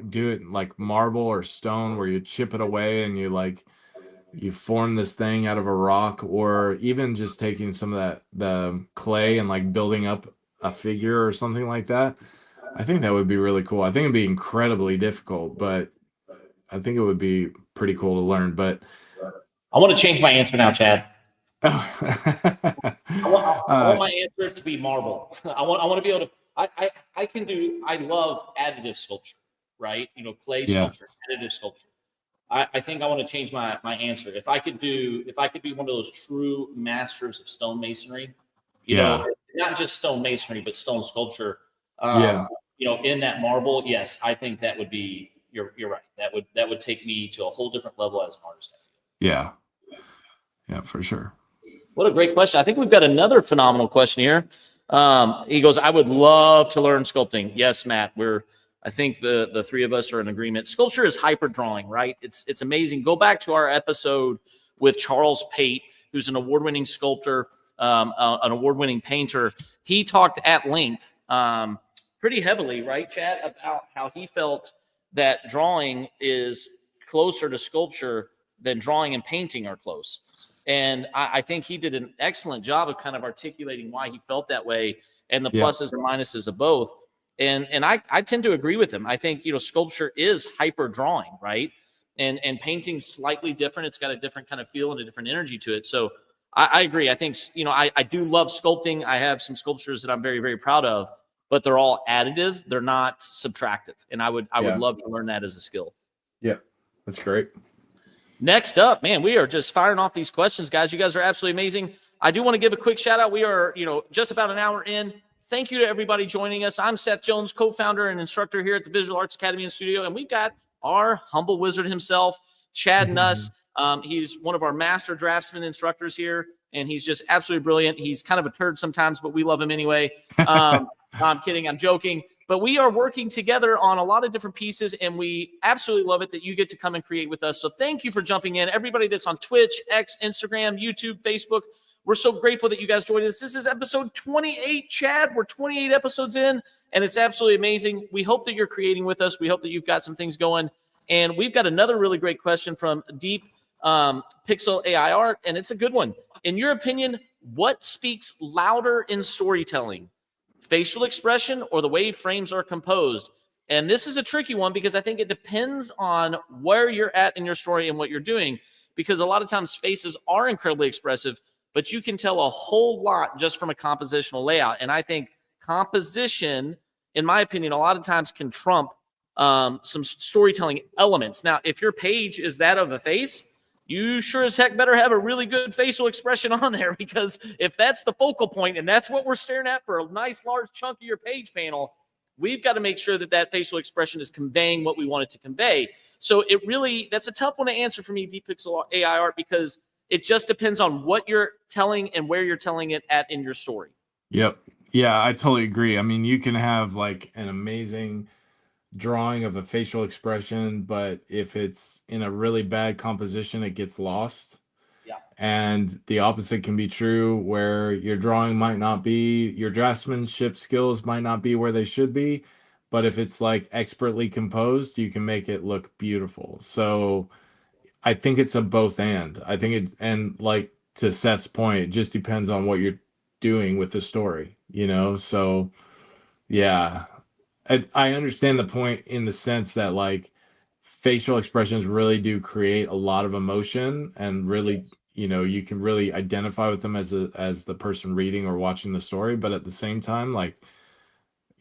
do it like marble or stone, where you chip it away and you form this thing out of a rock, or even just taking some of the clay and, like, building up a figure or something like that. I think that would be really cool. I think it'd be incredibly difficult, but I think it would be pretty cool to learn. But I want to change my answer now, Chad. I I want my answer to be marble. I want to be able to. I can do. I love additive sculpture, right? Clay sculpture, additive sculpture. I think I want to change my answer. If I could be one of those true masters of stone masonry, not just stone masonry, but stone sculpture. In that marble, yes, I think that would be. You're right. That would take me to a whole different level as an artist, I feel. Yeah, for sure. What a great question. I think we've got another phenomenal question here. He goes, I would love to learn sculpting. Yes, Matt, I think the three of us are in agreement. Sculpture is hyper drawing, right? It's amazing. Go back to our episode with Charles Pate, who's an award-winning sculptor, an award-winning painter. He talked at length, pretty heavily, right, Chad, about how he felt that drawing is closer to sculpture than drawing and painting are close. And I think he did an excellent job of kind of articulating why he felt that way and the pluses and minuses of both. And I tend to agree with him. I think, sculpture is hyper drawing, right? And painting's slightly different. It's got a different kind of feel and a different energy to it. So I agree. I think, I do love sculpting. I have some sculptures that I'm very, very proud of, but they're all additive. They're not subtractive. And I would love to learn that as a skill. Yeah, that's great. Next up, man, we are just firing off these questions, guys. You guys are absolutely amazing. I do want to give a quick shout out. We are, just about an hour in. Thank you to everybody joining us. I'm Seth Jones, co-founder and instructor here at the Visual Arts Academy and Studio, and we've got our humble wizard himself, Chad Nuss. He's one of our master draftsman instructors here, and he's just absolutely brilliant. He's kind of a turd sometimes, but we love him anyway. I'm kidding. I'm joking. But we are working together on a lot of different pieces, and we absolutely love it that you get to come and create with us. So thank you for jumping in. Everybody that's on Twitch, X, Instagram, YouTube, Facebook, we're so grateful that you guys joined us. This is episode 28, Chad. We're 28 episodes in, and it's absolutely amazing. We hope that you're creating with us. We hope that you've got some things going. And we've got another really great question from Deep Pixel AI Art, and it's a good one. In your opinion, what speaks louder in storytelling? Facial expression or the way frames are composed? And this is a tricky one because I think it depends on where you're at in your story and what you're doing, because a lot of times faces are incredibly expressive, but you can tell a whole lot just from a compositional layout. And I think composition, in my opinion, a lot of times can trump some storytelling elements. Now, if your page is that of a face, you sure as heck better have a really good facial expression on there, because if that's the focal point and that's what we're staring at for a nice large chunk of your page panel, we've got to make sure that that facial expression is conveying what we want it to convey. So that's a tough one to answer for me, Deep Pixel AI Art, because it just depends on what you're telling and where you're telling it at in your story. Yep. Yeah, I totally agree. I mean, you can have like an amazing drawing of a facial expression, but if it's in a really bad composition, it gets lost. Yeah. And the opposite can be true, where your drawing might not be, your draftsmanship skills might not be where they should be, but if it's like expertly composed, you can make it look beautiful. So I think it's a both and. I think it, and like to Seth's point, it just depends on what you're doing with the story, So yeah, I understand the point in the sense that like facial expressions really do create a lot of emotion, and really, you can really identify with them as the person reading or watching the story. But at the same time, like,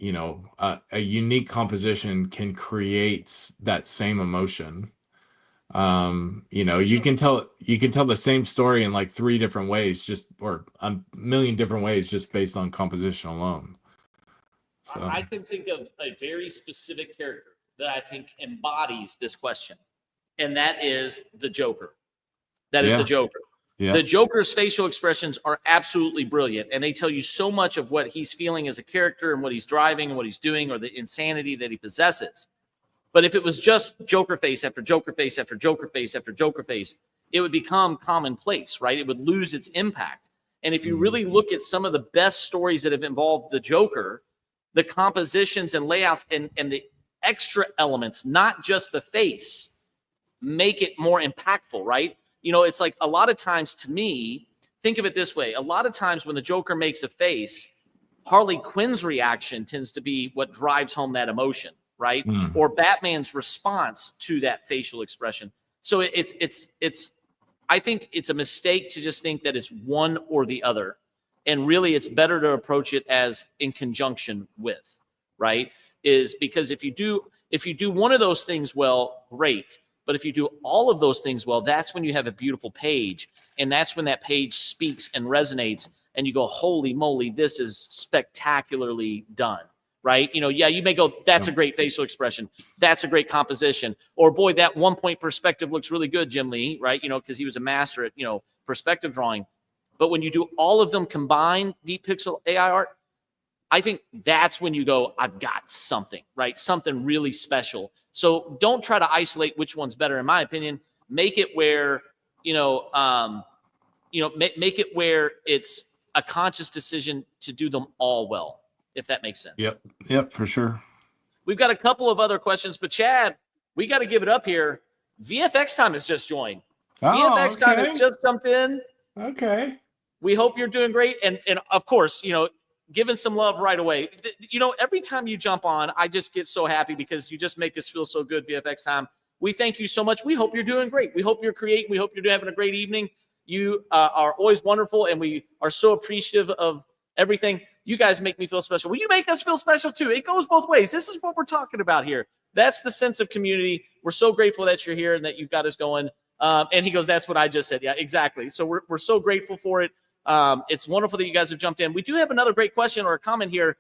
a unique composition can create that same emotion. You can tell the same story in like 3 different ways, or a million different ways, just based on composition alone. So I can think of a very specific character that I think embodies this question, and that is the Joker. That is the Joker. Yeah. The Joker's facial expressions are absolutely brilliant, and they tell you so much of what he's feeling as a character and what he's driving and what he's doing, or the insanity that he possesses. But if it was just Joker face after Joker face after Joker face after Joker face, it would become commonplace, right? It would lose its impact. And if you really look at some of the best stories that have involved the Joker, the compositions and layouts and the extra elements, not just the face, make it more impactful, right? It's like a lot of times, to me, think of it this way. A lot of times when the Joker makes a face, Harley Quinn's reaction tends to be what drives home that emotion, right? Or Batman's response to that facial expression. So I think it's a mistake to just think that it's one or the other. And really, it's better to approach it as in conjunction with, right? Is because if you do one of those things well, great. But if you do all of those things well, that's when you have a beautiful page. And that's when that page speaks and resonates. And you go, holy moly, this is spectacularly done, right? You may go, that's a great facial expression. That's a great composition. Or boy, that 1-point perspective looks really good, Jim Lee, right? Because he was a master at, perspective drawing. But when you do all of them combined, Deep Pixel AI Art, I think that's when you go, I've got something, right? Something really special. So don't try to isolate which one's better. In my opinion, make it where, make it where it's a conscious decision to do them all well, if that makes sense. Yep, for sure. We've got a couple of other questions, but Chad, we got to give it up here. VFX Time has just joined. Oh, VFX time has okay. just jumped in. Okay. We hope you're doing great. And of course, giving some love right away. Every time you jump on, I just get so happy because you just make us feel so good, VFX time. We thank you so much. We hope you're doing great. We hope you're creating. We hope you're having a great evening. You are always wonderful, and we are so appreciative of everything. You guys make me feel special. Will you make us feel special too? It goes both ways. This is what we're talking about here. That's the sense of community. We're so grateful that you're here and that you've got us going. And he goes, that's what I just said. Yeah, exactly. So we're so grateful for it. It's wonderful that you guys have jumped in. We do have another great question or a comment here.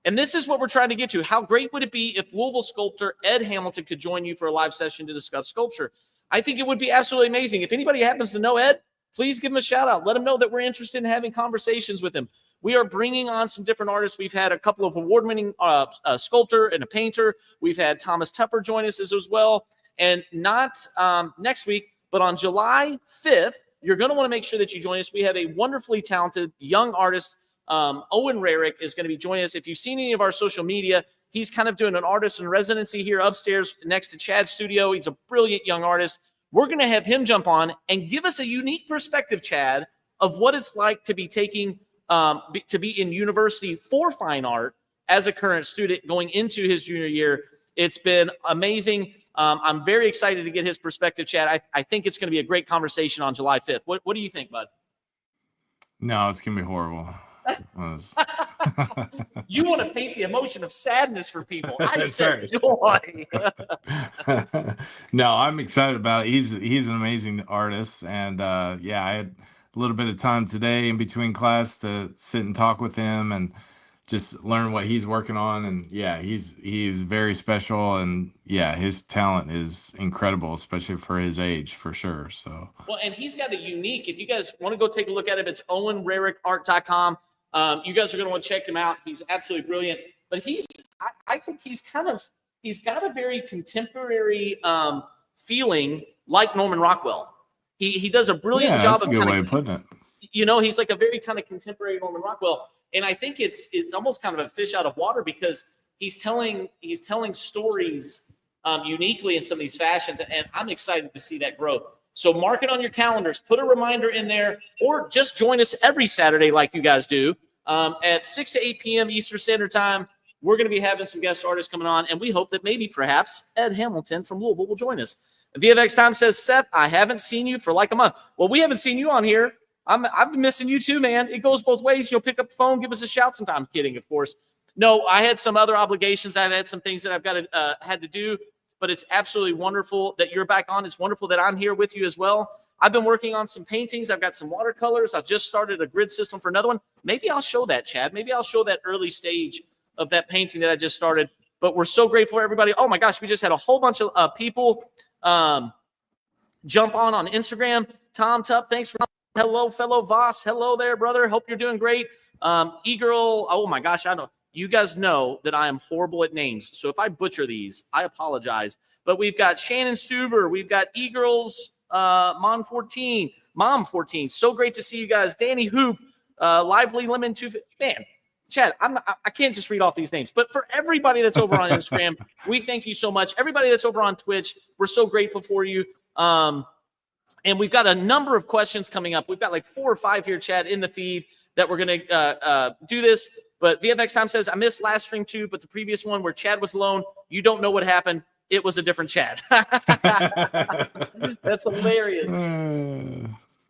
And this is what we're trying to get to. How great would it be if Louisville sculptor Ed Hamilton could join you for a live session to discuss sculpture? I think it would be absolutely amazing. If anybody happens to know Ed, please give him a shout out. Let him know that we're interested in having conversations with him. We are bringing on some different artists. We've had a couple of award-winning sculptor and a painter. We've had Thomas Tupper join us as well. And not next week, but on July 5th, you're going to want to make sure that you join us. We have a wonderfully talented young artist. Owen Rarick is going to be joining us. If you've seen any of our social media, he's kind of doing an artist in residency here upstairs next to Chad's studio. He's a brilliant young artist. We're going to have him jump on and give us a unique perspective, Chad, of what it's like to be to be in university for fine art as a current student going into his junior year. It's been amazing. I'm very excited to get his perspective, Chad. I think it's going to be a great conversation on July 5th. What do you think, bud? No, it's going to be horrible. You want to paint the emotion of sadness for people. I said right. Joy. No, I'm excited about it. He's an amazing artist. And yeah, I had a little bit of time today in between class to sit and talk with him and just learn what he's working on. And yeah, he's very special, and yeah, his talent is incredible, especially for his age, for sure. So well, and he's got a unique, if you guys want to go take a look at it, it's owenrarickart.com. You guys are going to want to check him out. He's absolutely brilliant. But I think he's got a very contemporary feeling like Norman Rockwell. He does a brilliant job of a good way of putting it. He's like a very kind of contemporary Norman Rockwell. And I think it's almost kind of a fish out of water because he's telling stories uniquely in some of these fashions, and I'm excited to see that growth. So mark it on your calendars, put a reminder in there, or just join us every Saturday like you guys do at 6 to 8 p.m. Eastern Standard Time. We're going to be having some guest artists coming on, and we hope that maybe perhaps Ed Hamilton from Louisville will join us. VFX Time says, Seth, I haven't seen you for like a month. Well, we haven't seen you on here. I've been missing you too, man. It goes both ways. You'll pick up the phone, give us a shout sometime. I'm kidding, of course. No, I had some other obligations. I've had some things that I've had to do, but it's absolutely wonderful that you're back on. It's wonderful that I'm here with you as well. I've been working on some paintings. I've got some watercolors. I just started a grid system for another one. Maybe I'll show that, Chad. Maybe I'll show that early stage of that painting that I just started. But we're so grateful for everybody. Oh my gosh, we just had a whole bunch of people jump on Instagram. Tom Tupp, thanks for hello, fellow VAAS. Hello there, brother. Hope you're doing great. E-Girl, oh my gosh, I know. You guys know that I am horrible at names. So if I butcher these, I apologize. But we've got Shannon Stuber. We've got E-Girls, Mom 14. So great to see you guys. Danny Hoop, Lively Lemon 2. Man, Chad, I can't just read off these names. But for everybody that's over on Instagram, we thank you so much. Everybody that's over on Twitch, we're so grateful for you. And we've got a number of questions coming up. We've got like 4 or 5 here, Chad, in the feed that we're going to do this. But VFX Time says, I missed last stream too, but the previous one where Chad was alone, you don't know what happened. It was a different Chad. That's hilarious.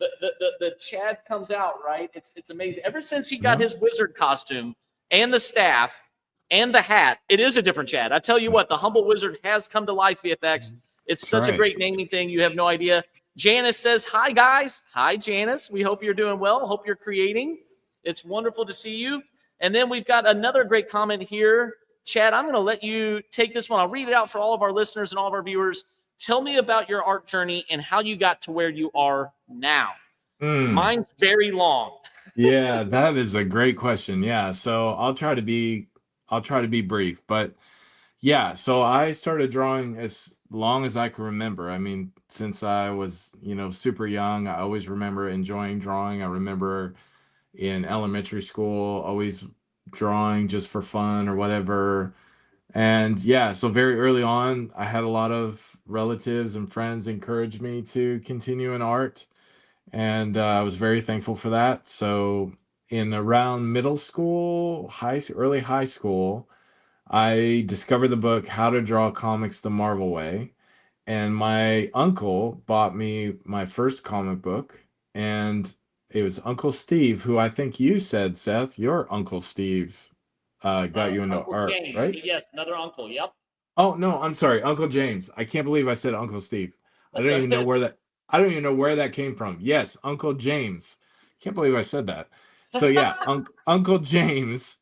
The Chad comes out, right? It's amazing. Ever since he got his wizard costume and the staff and the hat, it is a different Chad. I tell you what, the humble wizard has come to life, VFX. It's such a great naming thing. You have no idea. Janice says, hi, guys. Hi, Janice. We hope you're doing well. Hope you're creating. It's wonderful to see you. And then we've got another great comment here. Chad, I'm going to let you take this one. I'll read it out for all of our listeners and all of our viewers. Tell me about your art journey and how you got to where you are now. Mine's very long. Yeah, that is a great question. Yeah, so I'll try to be brief, but yeah, so I started drawing as long as I can remember. I mean, since I was, super young, I always remember enjoying drawing. I remember in elementary school always drawing just for fun or whatever. And yeah, so very early on, I had a lot of relatives and friends encourage me to continue in art, and I was very thankful for that. So in around middle school, early high school, I discovered the book How to Draw Comics the Marvel Way, and my uncle bought me my first comic book, and it was Uncle Steve, who I think you said, Seth, your Uncle Steve got you into Uncle art, James. right? Yes, another uncle. Yep. Oh no, I'm sorry, Uncle James. I can't believe I said Uncle Steve. I That's don't even know right. where that I don't even know where that came from. Yes, Uncle James. Can't believe I said that. So yeah, Uncle James.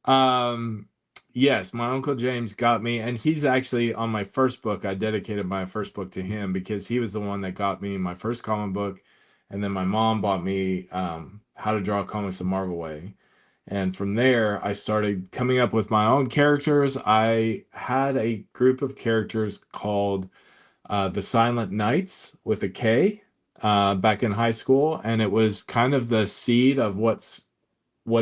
Um yes, my Uncle James got me, and he's actually on my first book. I dedicated my first book to him because he was the one that got me my first comic book, and then my mom bought me How to Draw Comics the Marvel Way. And from there, I started coming up with my own characters. I had a group of characters called the Silent Knights with a K back in high school, and it was kind of the seed of what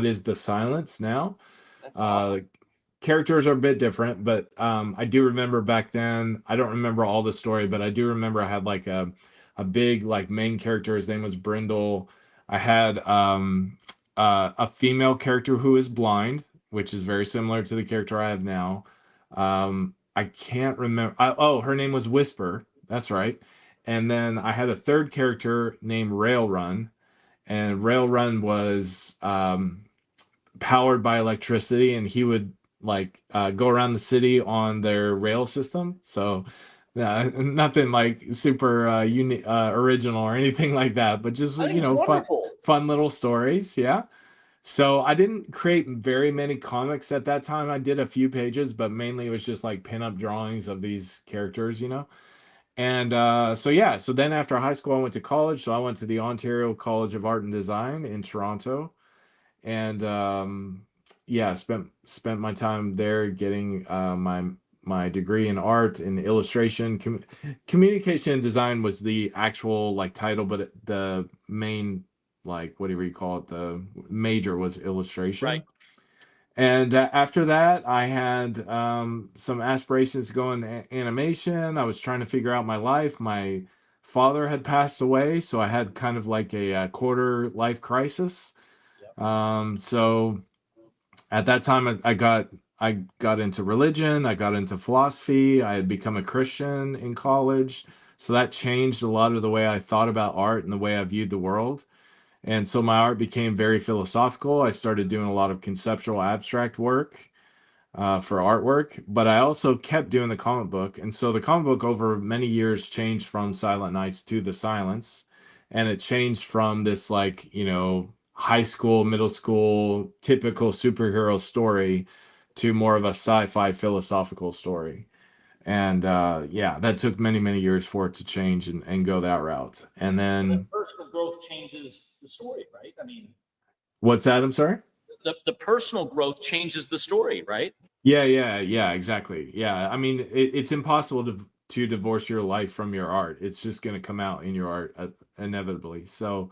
is the Silence now. That's awesome. Uh, Characters are a bit different, but I do remember back then. I don't remember all the story, but I do remember I had like a big like main character. His name was Brindle. I had a female character who is blind, which is very similar to the character I have now. I can't remember. Oh, her name was Whisper. That's right. And then I had a third character named Railrun, and Railrun was powered by electricity, and he would like go around the city on their rail system. So nothing like super original or anything like that, but just I think it's wonderful. fun little stories. Yeah. So I didn't create very many comics at that time. I did a few pages, but mainly it was just like pinup drawings of these characters. And so yeah, so then after high school, I went to college. So I went to the Ontario College of Art and Design in Toronto, and yeah, spent my time there getting my degree in art and illustration. Communication and design was the actual like title, but the main, like whatever you call it, the major was Right. illustration. And after that, I had some aspirations to go in animation. I was trying to figure out my life. My father had passed away, so I had kind of like a quarter life crisis. Yep. So at that time, I got into religion. I got into philosophy. I had become a Christian in college, so that changed a lot of the way I thought about art and the way I viewed the world. And so my art became very philosophical. I started doing a lot of conceptual abstract work for artwork, but I also kept doing the comic book. And so the comic book over many years changed from Silent Nights to The Silence. And it changed from this, like, high school, middle school, typical superhero story to more of a sci fi philosophical story. And yeah, that took many, many years for it to change and go that route. And Well, then then, personal growth changes the story, right? I mean, what's that? I'm sorry? the personal growth changes the story, right? Yeah, yeah, yeah, exactly. Yeah, I mean, it's impossible to divorce your life from your art. It's just going to come out in your art inevitably. So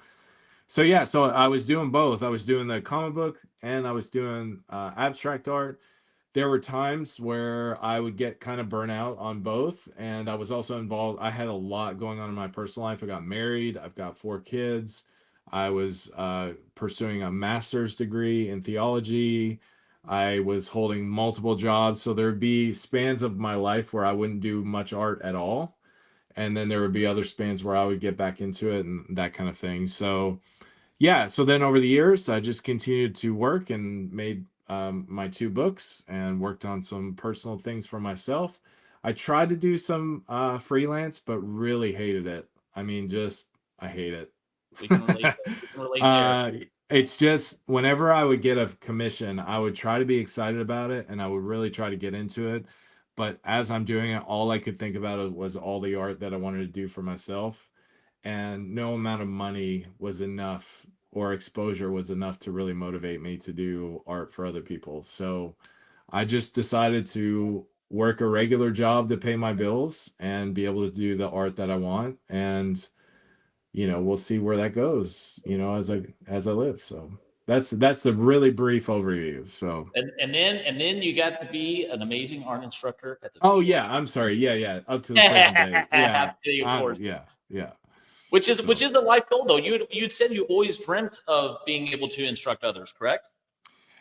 yeah, so I was doing both. I was doing the comic book and I was doing abstract art. There were times where I would get kind of burnout on both, and I was also involved. I had a lot going on in my personal life. I got married. I've got 4 kids. I was pursuing a master's degree in theology. I was holding multiple jobs, so there'd be spans of my life where I wouldn't do much art at all, and then there would be other spans where I would get back into it and that kind of thing. So yeah, so then over the years, I just continued to work and made my 2 books and worked on some personal things for myself. I tried to do some freelance, but really hated it. I mean, just I hate it. We can relate. We can relate there. uh, it's just whenever I would get a commission, I would try to be excited about it and I would really try to get into it. But as I'm doing it, all I could think about it was all the art that I wanted to do for myself, and no amount of money was enough or exposure was enough to really motivate me to do art for other people. So I just decided to work a regular job to pay my bills and be able to do the art that I want, and we'll see where that goes, as I live. So That's the really brief overview. So And then you got to be an amazing art instructor at the oh visual. yeah, I'm sorry. Yeah. Up to the present day. Yeah. Of course. Yeah. Which is So a life goal though. You'd said you always dreamt of being able to instruct others, correct?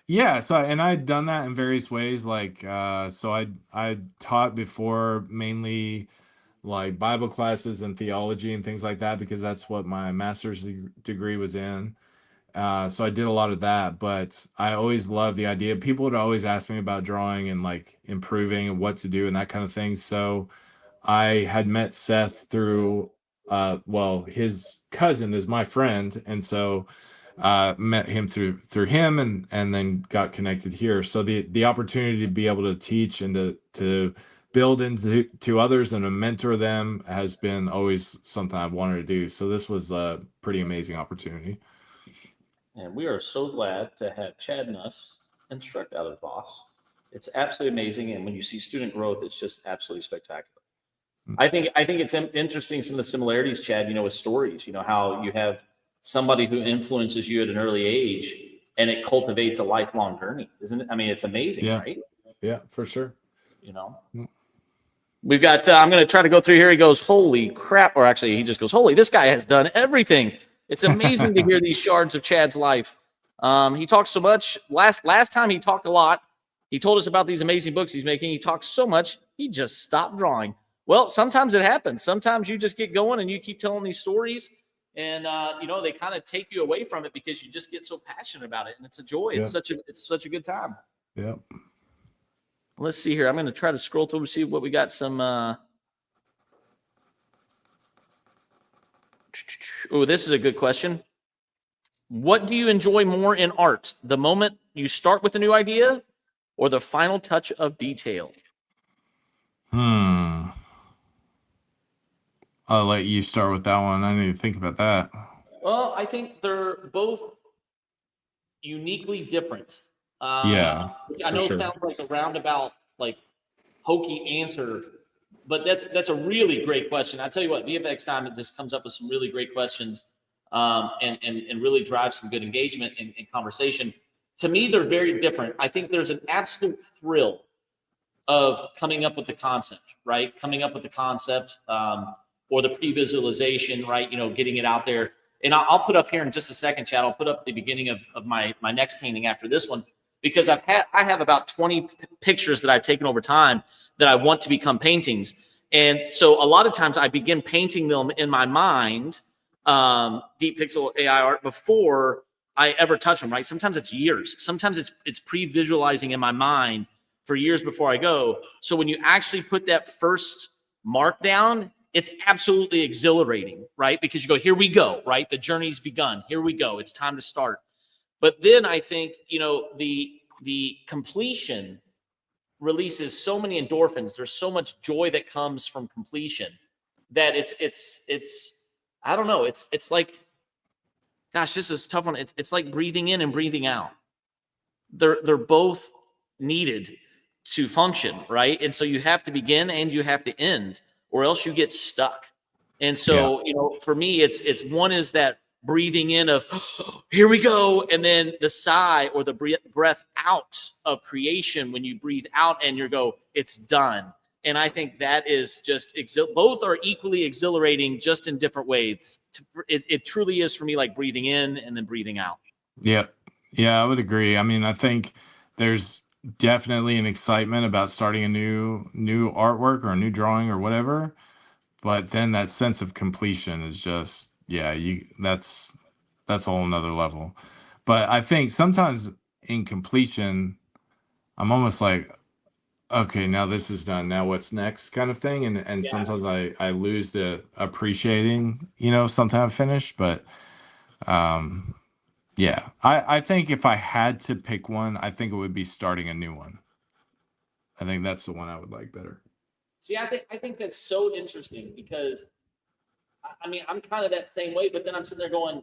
yeah, so and I'd done that in various ways. Like so I taught before, mainly like Bible classes and theology and things like that, because that's what my master's degree was in. So I did a lot of that, but I always loved the idea. People would always ask me about drawing and like improving and what to do and that kind of thing. So I had met Seth through, well, his cousin is my friend, and so met him through him, and then got connected here. So the opportunity to be able to teach and to build into to others and to mentor them has been always something I've wanted to do. So this was a pretty amazing opportunity. And we are so glad to have Chad Nuss instruct out of VAAS. It's absolutely amazing, and when you see student growth, it's just absolutely spectacular. I think it's interesting, some of the similarities, Chad, with stories, how you have somebody who influences you at an early age and it cultivates a lifelong journey, isn't it? I mean, it's amazing, Yeah. right? Yeah, for sure. We've got, I'm going to try to go through here. He goes, holy crap. Or actually, he just goes, holy, this guy has done everything. It's amazing to hear these shards of Chad's life. He talks so much. Last time he talked a lot. He told us about these amazing books he's making. He talks so much, he just stopped drawing. Well, sometimes it happens. Sometimes you just get going and you keep telling these stories, and they kind of take you away from it because you just get so passionate about it, and it's a joy. Yeah. It's such a good time. Yeah. Let's see here. I'm going to try to scroll through and see what we got. Some. Oh, this is a good question. What do you enjoy more in art? The moment you start with a new idea, or the final touch of detail? I'll let you start with that one. I need to think about that. Well, I think they're both uniquely different. Yeah, I know for it sounds like a roundabout, like hokey answer, but that's a really great question. I tell you what, VFX time, it just comes up with some really great questions, and really drives some good engagement and conversation. To me, they're very different. I think there's an absolute thrill of coming up with the concept, right? Coming up with the concept, or the pre-visualization, right? Getting it out there. And I'll put up here in just a second, Chad. I'll put up the beginning of my next painting after this one, because I have about 20 pictures that I've taken over time that I want to become paintings. And so a lot of times I begin painting them in my mind, deep pixel AI art, before I ever touch them, right? Sometimes it's years. Sometimes it's pre-visualizing in my mind for years before I go. So when you actually put that first mark down, it's absolutely exhilarating, right? Because you go, here we go, right? The journey's begun. Here we go. It's time to start. But then I think, the completion releases so many endorphins. There's so much joy that comes from completion that it's I don't know. It's like, gosh, this is a tough one. It's like breathing in and breathing out. They're both needed to function, right? And so you have to begin and you have to end, or else you get stuck. And so, for me, it's one is that breathing in of, oh, here we go, and then the sigh or the breath out of creation when you breathe out and you go, it's done. And I think that is just both are equally exhilarating, just in different ways. It truly is for me like breathing in and then breathing out. Yeah, I would agree. I mean, I think there's definitely an excitement about starting a new artwork or a new drawing or whatever, but then that sense of completion is just, that's a whole nother level. But I think sometimes in completion, I'm almost like, okay, now this is done, now what's next, kind of thing. And sometimes I lose the appreciating something I've finished. But I think if I had to pick one, I think it would be starting a new one. I think that's the one I would like better. See, I think that's so interesting, because I mean, I'm kind of that same way, but then I'm sitting there going,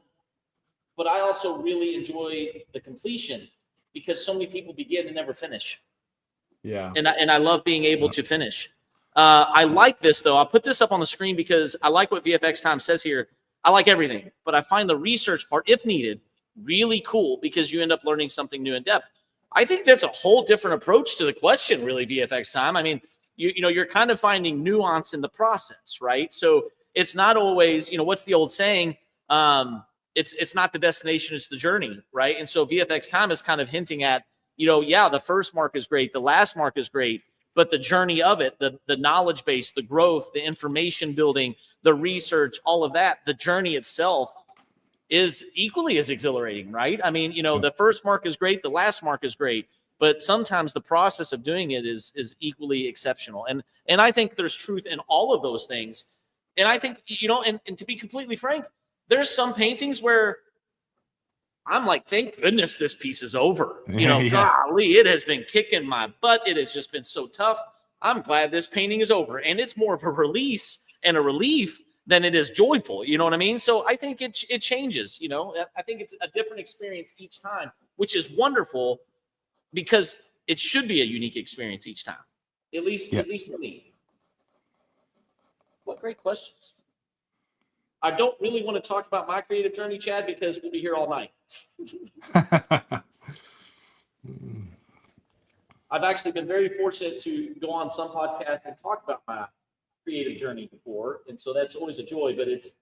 but I also really enjoy the completion, because so many people begin and never finish. Yeah. And I love being able to finish. I like this, though. I'll put this up on the screen because I like what VFX Time says here. I like everything, but I find the research part, if needed, really cool because you end up learning something new in depth. I think that's a whole different approach to the question, really, VFX time. I mean, you're kind of finding nuance in the process, right? So it's not always, what's the old saying? It's not the destination, it's the journey, right? And so VFX time is kind of hinting at, yeah, the first mark is great, the last mark is great, but the journey of it, the knowledge base, the growth, the information building, the research, all of that, the journey itself is equally as exhilarating, right? I mean, the first mark is great, the last mark is great, but sometimes the process of doing it is equally exceptional. And I think there's truth in all of those things. And I think, and to be completely frank, there's some paintings where I'm like, thank goodness this piece is over. Golly, it has been kicking my butt. It has just been so tough. I'm glad this painting is over. And it's more of a release and a relief than it is joyful. You know what I mean? So I think it changes, I think it's a different experience each time, which is wonderful because it should be a unique experience each time, at least to me. What great questions. I don't really want to talk about my creative journey, Chad, because we'll be here all night. I've actually been very fortunate to go on some podcasts and talk about my creative journey before, and so that's always a joy. But it's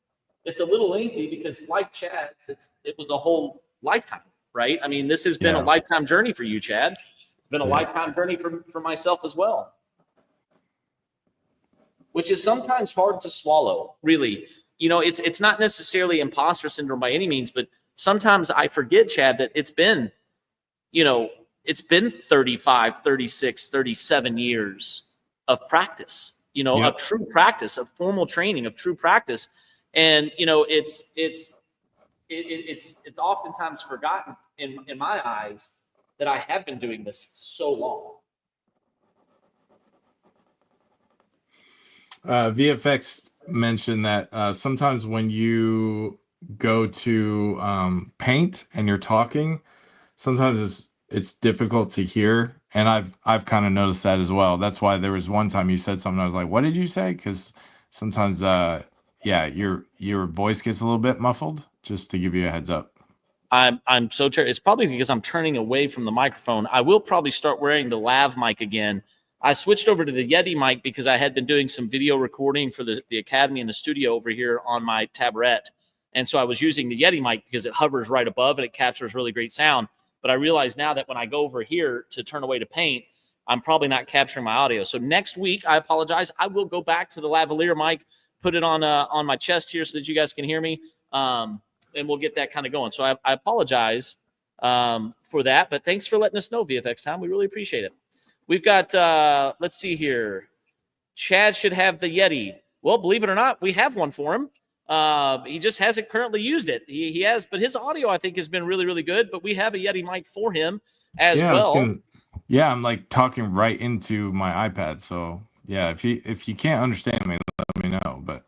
a little lengthy because, like Chad's, it was a whole lifetime, right? I mean, this has been a lifetime journey for you, Chad. It's been a lifetime journey for myself as well, which is sometimes hard to swallow, really. It's not necessarily imposter syndrome by any means, but sometimes I forget, Chad, that it's been 35, 36, 37 years of practice, of true practice, of formal training, of true practice. And, it's oftentimes forgotten in my eyes that I have been doing this so long. VFX mentioned that sometimes when you go to paint and you're talking, sometimes it's difficult to hear, and I've kind of noticed that as well. That's why there was one time you said something, I was like, what did you say? Because sometimes your voice gets a little bit muffled, just to give you a heads up. I'm so terrible. It's probably because I'm turning away from the microphone. I will probably start wearing the lav mic again. I switched over to the Yeti mic because I had been doing some video recording for the Academy in the studio over here on my tablet. And so I was using the Yeti mic because it hovers right above and it captures really great sound. But I realize now that when I go over here to turn away to paint, I'm probably not capturing my audio. So next week, I apologize. I will go back to the lavalier mic, put it on my chest here so that you guys can hear me. And we'll get that kind of going. So I apologize for that. But thanks for letting us know, VFX Time. We really appreciate it. We've got, let's see here. Chad should have the Yeti. Well, believe it or not, we have one for him. He just hasn't currently used it. He has, but his audio, I think, has been really, really good. But we have a Yeti mic for him as well. I'm like talking right into my iPad. So yeah, if you can't understand me, let me know. But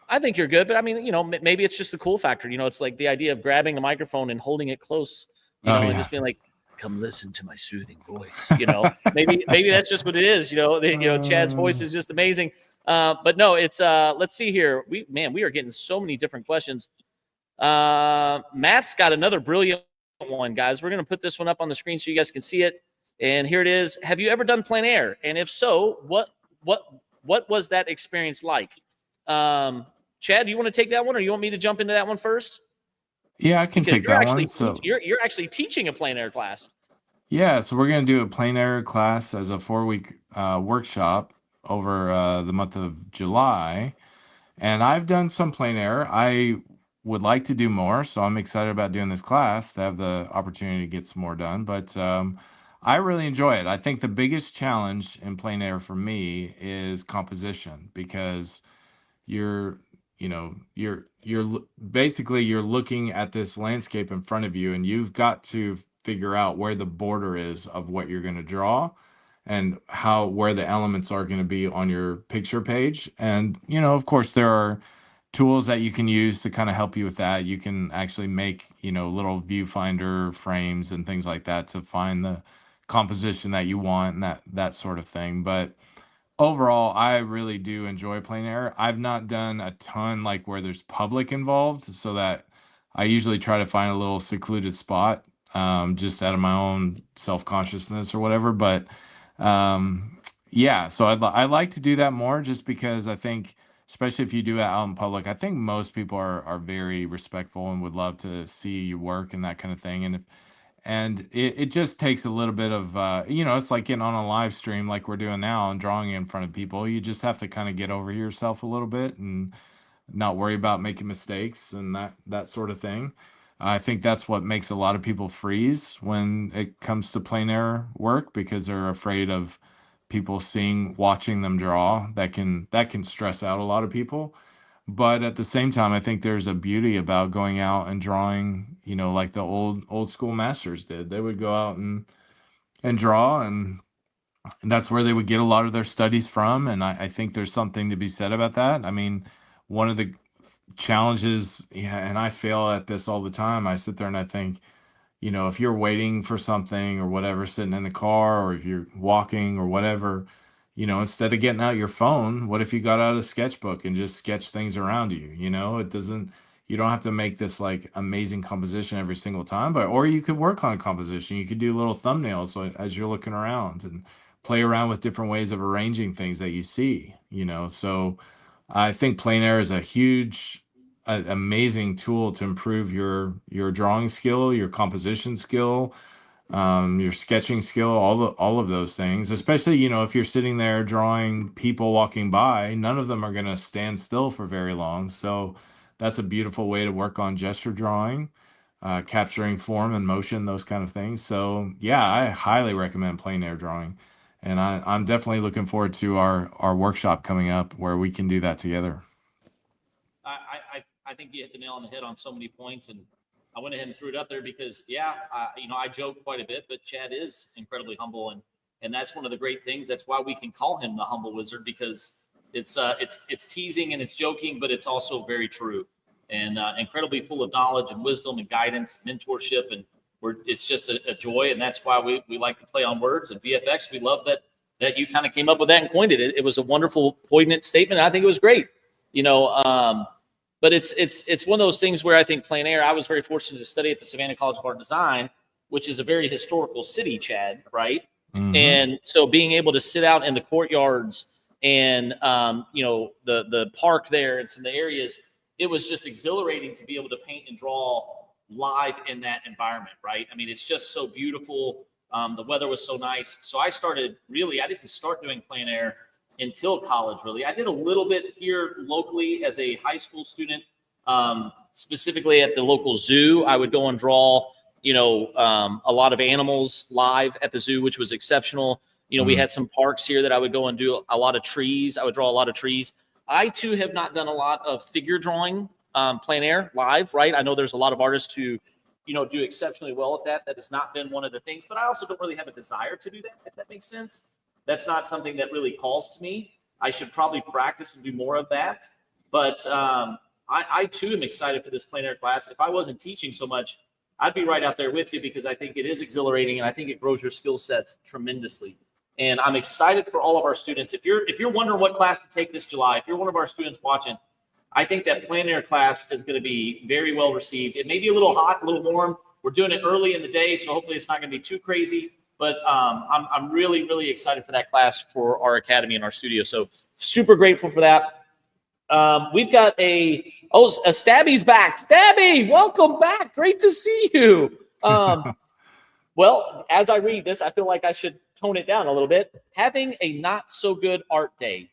I think you're good. But I mean, maybe it's just the cool factor. It's like the idea of grabbing the microphone and holding it close, and just being like, come listen to my soothing voice. Maybe that's just what it is. Chad's voice is just amazing. But no, it's let's see here. We are getting so many different questions. Matt's got another brilliant one, guys. We're going to put this one up on the screen so you guys can see it. And here it is. Have you ever done plein air? And if so, what was that experience like? Chad, do you want to take that one, or you want me to jump into that one first? Yeah, I can take that one. So you're actually teaching a plein air class. Yeah, so we're going to do a plein air class as a 4-week workshop over the month of July. And I've done some plein air. I would like to do more, so I'm excited about doing this class to have the opportunity to get some more done. But I really enjoy it. I think the biggest challenge in plein air for me is composition, because you're basically looking at this landscape in front of you, and you've got to figure out where the border is of what you're going to draw, and where the elements are going to be on your picture page. And of course there are tools that you can use to kind of help you with that. You can actually make little viewfinder frames and things like that to find the composition that you want and that sort of thing. But overall, I really do enjoy plein air. I've not done a ton like where there's public involved, so that I usually try to find a little secluded spot, just out of my own self-consciousness or whatever. But yeah, so I like to do that more just because I think, especially if you do it out in public, I think most people are very respectful and would love to see you work and that kind of thing. And it just takes a little bit of it's like getting on a live stream like we're doing now and drawing in front of people. You just have to kind of get over yourself a little bit and not worry about making mistakes and that sort of thing. I think that's what makes a lot of people freeze when it comes to plein air work, because they're afraid of people watching them draw. That can stress out a lot of people. But at the same time, I think there's a beauty about going out and drawing, like the old school masters did. They would go out and draw, and that's where they would get a lot of their studies from. And I think there's something to be said about that. I mean, one of the challenges, yeah, and I fail at this all the time. I sit there and I think, if you're waiting for something or whatever, sitting in the car, or if you're walking or whatever, instead of getting out your phone, what if you got out a sketchbook and just sketch things around you? You don't have to make this like amazing composition every single time, or you could work on a composition. You could do little thumbnails as you're looking around and play around with different ways of arranging things that you see, So I think plein air is a huge, amazing tool to improve your drawing skill, your composition skill, your sketching skill, all of those things. Especially, if you're sitting there drawing people walking by, none of them are going to stand still for very long. So that's a beautiful way to work on gesture drawing, capturing form and motion, those kind of things. So yeah, I highly recommend plein air drawing. And I'm definitely looking forward to our workshop coming up where we can do that together. I think you hit the nail on the head on so many points, and I went ahead and threw it up there because, I joke quite a bit, but Chad is incredibly humble, and that's one of the great things. That's why we can call him the humble wizard, because it's teasing and it's joking, but it's also very true, and incredibly full of knowledge and wisdom and guidance, and mentorship, and it's just a joy, and that's why we like to play on words. And VFX, we love that you kind of came up with that and coined it. It was a wonderful, poignant statement. I think it was great, But it's one of those things where I think plein air. I was very fortunate to study at the Savannah College of Art and Design, which is a very historical city, Chad, right? Mm-hmm. And so being able to sit out in the courtyards and the park there and some of the areas, it was just exhilarating to be able to paint and draw live in that environment, right? I mean, it's just so beautiful. The weather was so nice. So I didn't start doing plein air until college, really. I did a little bit here locally as a high school student, specifically at the local zoo. I would go and draw, a lot of animals live at the zoo, which was exceptional. We had some parks here that I would go and do a lot of trees. I would draw a lot of trees. I, too, have not done a lot of figure drawing, plein air live, right? I know there's a lot of artists who, do exceptionally well at that. That has not been one of the things, but I also don't really have a desire to do that, if that makes sense. That's not something that really calls to me. I should probably practice and do more of that. But I too am excited for this plein air class. If I wasn't teaching so much, I'd be right out there with you, because I think it is exhilarating and I think it grows your skill sets tremendously. And I'm excited for all of our students. If you're wondering what class to take this July, if you're one of our students watching, I think that plein air class is going to be very well received. It may be a little hot, a little warm. We're doing it early in the day, so hopefully it's not going to be too crazy. But I'm really, really excited for that class for our academy and our studio. So super grateful for that. We've got a Stabby's back. Stabby, welcome back. Great to see you. Well, as I read this, I feel like I should tone it down a little bit. Having a not so good art day,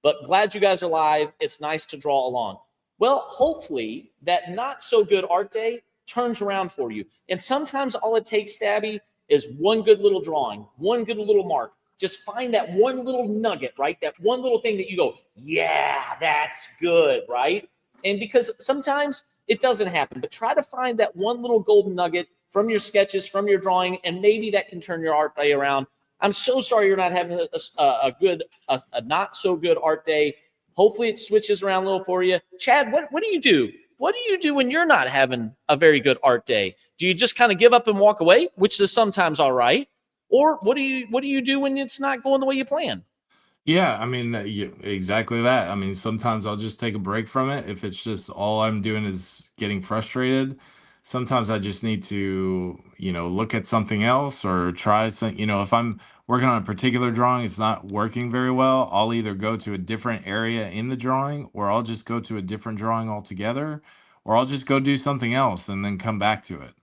but glad you guys are live. It's nice to draw along. Well, hopefully that not so good art day turns around for you. And sometimes all it takes, Stabby, is one good little drawing, one good little mark. Just find that one little nugget, right? That one little thing that you go, yeah, that's good, right? And because sometimes it doesn't happen, but try to find that one little golden nugget from your sketches, from your drawing, and maybe that can turn your art day around. I'm so sorry you're not having a not so good art day. Hopefully it switches around a little for you. Chad, what do you do? What do you do when you're not having a very good art day? Do you just kind of give up and walk away, which is sometimes all right? Or what do you do when it's not going the way you plan? Yeah, I mean, exactly that. I mean, sometimes I'll just take a break from it if it's just all I'm doing is getting frustrated. Sometimes I just need to, look at something else or try some, if I'm working on a particular drawing, it's not working very well, I'll either go to a different area in the drawing, or I'll just go to a different drawing altogether, or I'll just go do something else and then come back to it.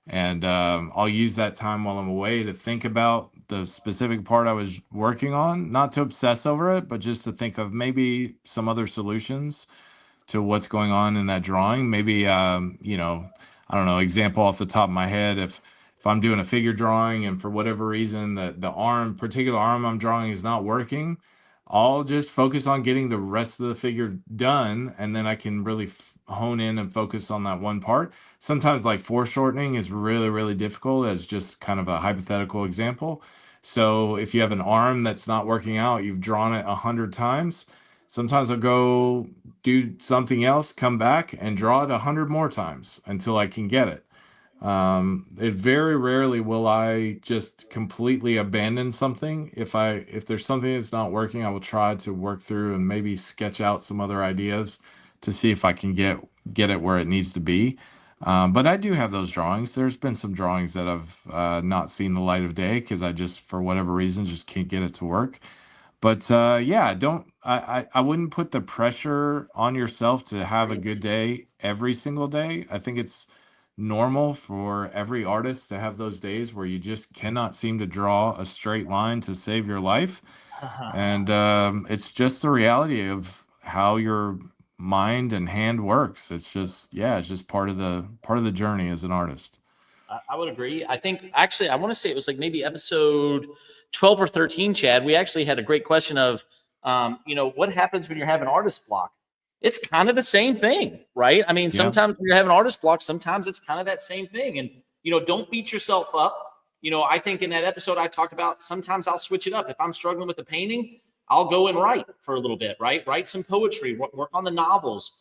And I'll use that time while I'm away to think about the specific part I was working on, not to obsess over it, but just to think of maybe some other solutions to what's going on in that drawing. Maybe, I don't know, example off the top of my head, if I'm doing a figure drawing and for whatever reason the particular arm I'm drawing is not working, I'll just focus on getting the rest of the figure done, and then I can really hone in and focus on that one part. Sometimes like foreshortening is really, really difficult, as just kind of a hypothetical example. So if you have an arm that's not working out, you've drawn it 100 times. Sometimes I'll go do something else, come back and draw it 100 more times until I can get it. It very rarely will I just completely abandon something. If there's something that's not working, I will try to work through and maybe sketch out some other ideas to see if I can get it where it needs to be. But I do have those drawings. There's been some drawings that I've not seen the light of day because I just, for whatever reason, just can't get it to work. But yeah, don't I wouldn't put the pressure on yourself to have a good day every single day. I think it's normal for every artist to have those days where you just cannot seem to draw a straight line to save your life. And it's just the reality of how your mind and hand works. It's just, yeah, it's just part of the journey as an artist. I would agree. I think actually, I want to say it was like maybe episode 12 or 13, Chad. We actually had a great question of, what happens when you're having artist block? It's kind of the same thing, right? I mean, Yeah. sometimes when you're having artist block, sometimes it's kind of that same thing. And, don't beat yourself up. I think in that episode I talked about sometimes I'll switch it up. If I'm struggling with the painting, I'll go and write for a little bit, right? Write some poetry, work on the novels,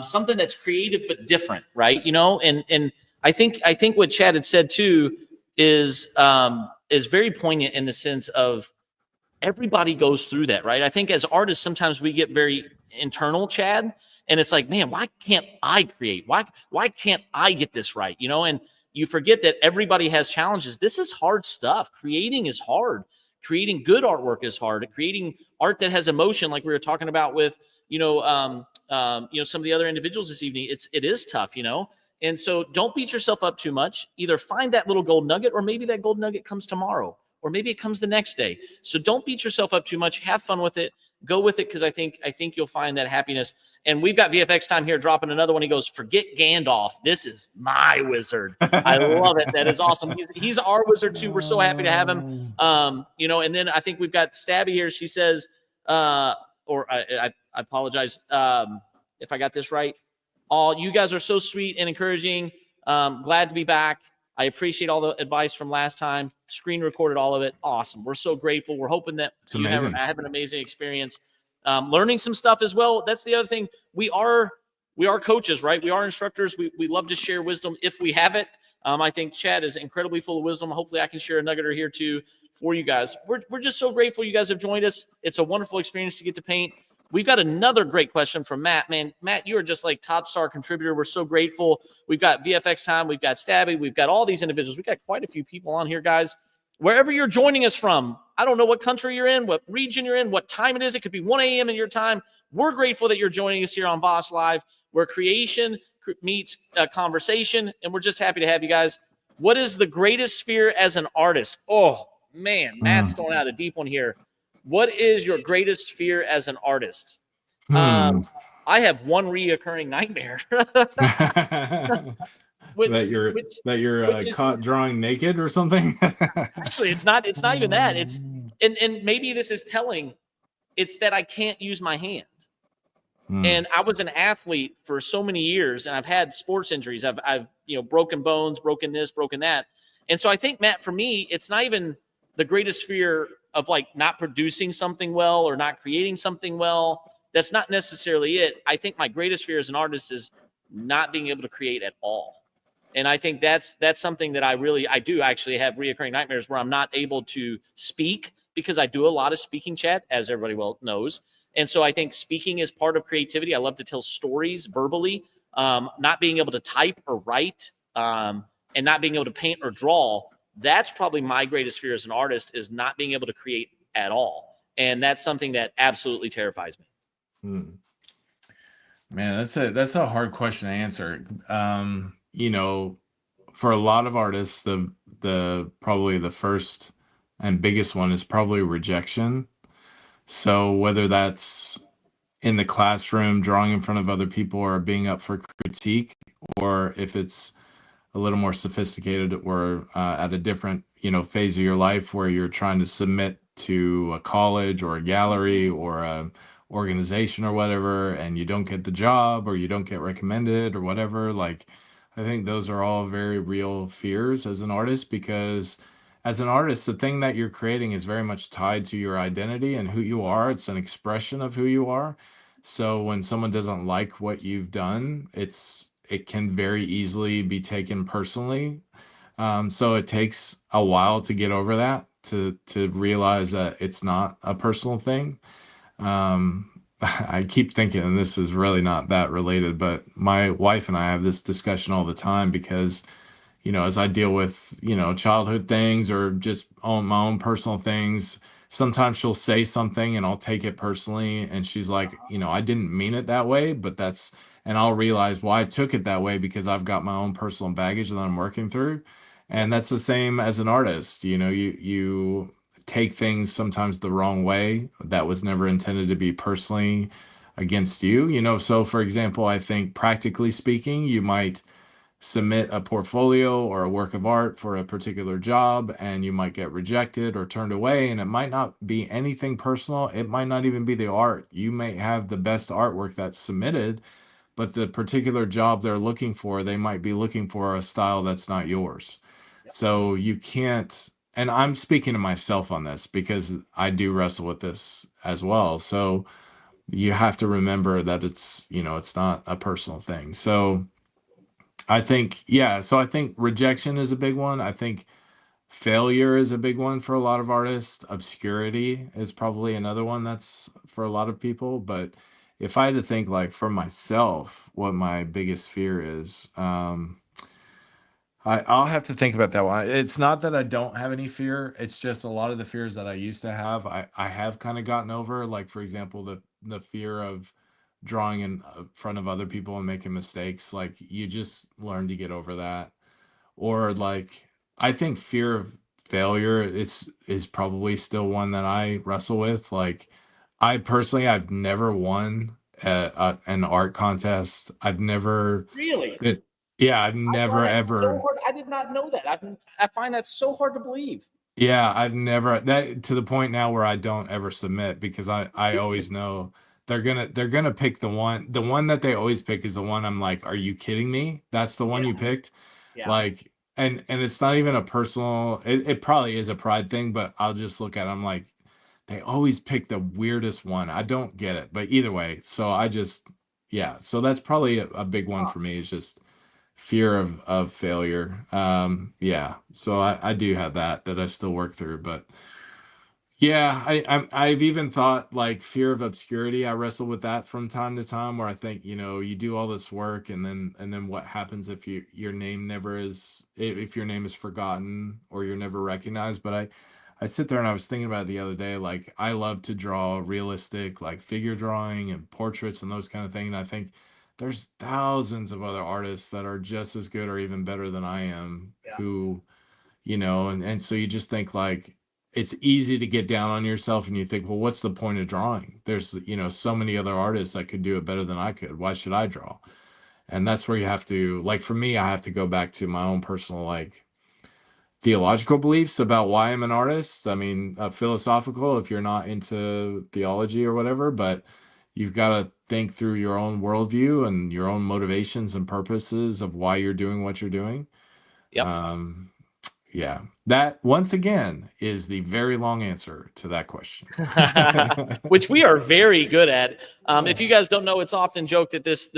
something that's creative but different, right? And I think what Chad had said too is very poignant in the sense of everybody goes through that, right? I think as artists, sometimes we get very internal, Chad, and it's like, man, why can't I create? Why can't I get this right? And you forget that everybody has challenges. This is hard stuff. Creating is hard. Creating good artwork is hard. Creating art that has emotion, like we were talking about with, some of the other individuals this evening, it is tough, And so don't beat yourself up too much. Either find that little gold nugget, or maybe that gold nugget comes tomorrow, or maybe it comes the next day. So don't beat yourself up too much. Have fun with it. Go with it, because I think you'll find that happiness. And we've got VFX time here dropping another one. He goes, "Forget Gandalf. This is my wizard." I love it. That is awesome. He's our wizard too. We're so happy to have him. And then I think we've got Stabby here. She says, or I apologize if I got this right. All you guys are so sweet and encouraging. Glad to be back. I appreciate all the advice from last time. Screen recorded all of it. Awesome. We're so grateful. We're hoping that It's you have amazing. an amazing experience. Learning some stuff as well. That's the other thing. We are coaches, right? We are instructors. We love to share wisdom if we have it. I think Chad is incredibly full of wisdom. Hopefully I can share a nugget or here too for you guys. We're just so grateful you guys have joined us. It's a wonderful experience to get to paint. We've got another great question from Matt. Man, Matt, you are just like top star contributor. We're so grateful. We've got VFX time. We've got Stabby. We've got all these individuals. We've got quite a few people on here, guys. Wherever you're joining us from, I don't know what country you're in, what region you're in, what time it is. It could be 1 a.m. in your time. We're grateful that you're joining us here on VAAS Live, where creation meets conversation, and we're just happy to have you guys. What is the greatest fear as an artist? Oh, man, Matt's throwing out a deep one here. What is your greatest fear as an artist? I have one reoccurring nightmare, which that you're which that you're which is caught drawing naked or something. actually it's not even that. It's and maybe this is telling. It's that I can't use my hand. And I was an athlete for so many years, and I've had sports injuries. I've broken bones, broken this, broken that. And so I think, Matt, for me, it's not even the greatest fear of like not producing something well or not creating something well. That's not necessarily it. I think my greatest fear as an artist is not being able to create at all. And I think that's something that I do actually have reoccurring nightmares where I'm not able to speak because I do a lot of speaking, Chad, as everybody well knows. And so I think speaking is part of creativity. I love to tell stories verbally. Not being able to type or write, and not being able to paint or draw, that's probably my greatest fear as an artist, is not being able to create at all. And that's something that absolutely terrifies me. Man, that's a hard question to answer. For a lot of artists, the probably the first and biggest one is probably rejection. So whether that's in the classroom, drawing in front of other people, or being up for critique, or if it's a little more sophisticated, or at a different phase of your life where you're trying to submit to a college or a gallery or a organization or whatever, and you don't get the job or you don't get recommended or whatever. Like, I think those are all very real fears as an artist, because as an artist, the thing that you're creating is very much tied to your identity and who you are. It's an expression of who you are. So when someone doesn't like what you've done, it can very easily be taken personally. So it takes a while to get over that, to realize that it's not a personal thing. I keep thinking, and this is really not that related, but my wife and I have this discussion all the time, because as I deal with, childhood things or just my own personal things, sometimes she'll say something and I'll take it personally. And she's like, I didn't mean it that way, and I'll realize, well, I took it that way because I've got my own personal baggage that I'm working through. And that's the same as an artist. You take things sometimes the wrong way that was never intended to be personally against you. So for example, I think practically speaking, you might submit a portfolio or a work of art for a particular job, and you might get rejected or turned away, and it might not be anything personal. It might not even be the art. You may have the best artwork that's submitted, but the particular job they're looking for, they might be looking for a style that's not yours. So you can't, and I'm speaking to myself on this because I do wrestle with this as well. So you have to remember that it's not a personal thing. So I think, so I think rejection is a big one. I think failure is a big one for a lot of artists. Obscurity is probably another one that's for a lot of people. But if I had to think, like, for myself, what my biggest fear is, I'll have to think about that one. It's not that I don't have any fear. It's just a lot of the fears that I used to have, I have kind of gotten over. Like, for example, the fear of drawing in front of other people and making mistakes. Like, you just learn to get over that. Or, like, I think fear of failure is probably still one that I wrestle with. Like, I've never won an art contest. I've never Really? I've I never find that so ever. hard. I did not know that. I find that so hard to believe. Yeah, I've never, that to the point now where I don't ever submit, because I always know they're gonna pick the one that they always pick is the one I'm like, are you kidding me? That's the one Yeah. you picked? Yeah. Like, and it's not even a personal, it probably is a pride thing, but I'll just look at it, I'm like, they always pick the weirdest one. I don't get it. But either way, so so that's probably a big one for me, is just fear of failure. So I do have that I still work through. But yeah, I've even thought, like, fear of obscurity. I wrestle with that from time to time, where I think, you do all this work, and then what happens if your name never is, if your name is forgotten or you're never recognized. But I sit there and I was thinking about it the other day. Like, I love to draw realistic, like, figure drawing and portraits and those kind of things. And I think there's thousands of other artists that are just as good or even better than I am, who, and so you just think, like, it's easy to get down on yourself, and you think, well, what's the point of drawing? There's, so many other artists that could do it better than I could. Why should I draw? And that's where you have to, like, for me, I have to go back to my own personal, like, theological beliefs about why I'm an artist. I mean, philosophical, if you're not into theology or whatever, but you've got to think through your own worldview and your own motivations and purposes of why you're doing what you're doing. Yep. That, once again, is the very long answer to that question. Which we are very good at. If you guys don't know, it's often joked that this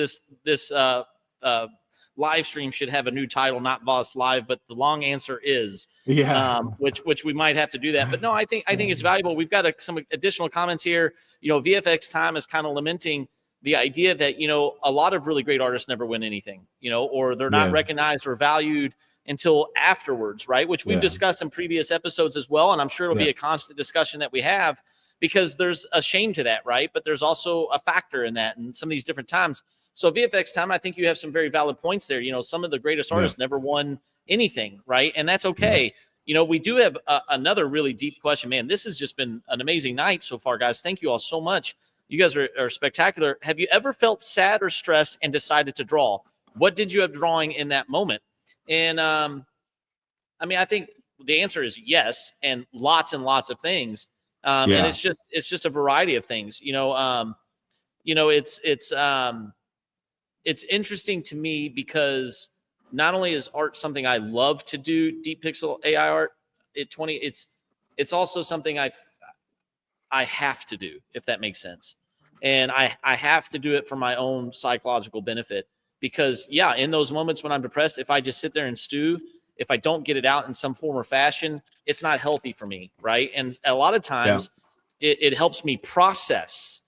live stream should have a new title, not VAAS Live, but the long answer is, which we might have to do that. But no, I think it's valuable. We've got some additional comments here. VFX Time is kind of lamenting the idea that, a lot of really great artists never win anything, or they're not recognized or valued until afterwards, right? Which we've discussed in previous episodes as well. And I'm sure it'll be a constant discussion that we have, because there's a shame to that, right? But there's also a factor in that and some of these different times. So VFX Time, I think you have some very valid points there. Some of the greatest artists never won anything, right? And that's okay. We do have another really deep question. Man, this has just been an amazing night so far, guys. Thank you all so much. You guys are spectacular. Have you ever felt sad or stressed and decided to draw? What did you have drawing in that moment? And I think the answer is yes, and lots of things. And it's just a variety of things. It's interesting to me because not only is art something I love to do, deep pixel AI art it's also something I have to do, if that makes sense. And I have to do it for my own psychological benefit, because in those moments when I'm depressed, if I just sit there and stew, if I don't get it out in some form or fashion, it's not healthy for me, right? And a lot of times it helps me process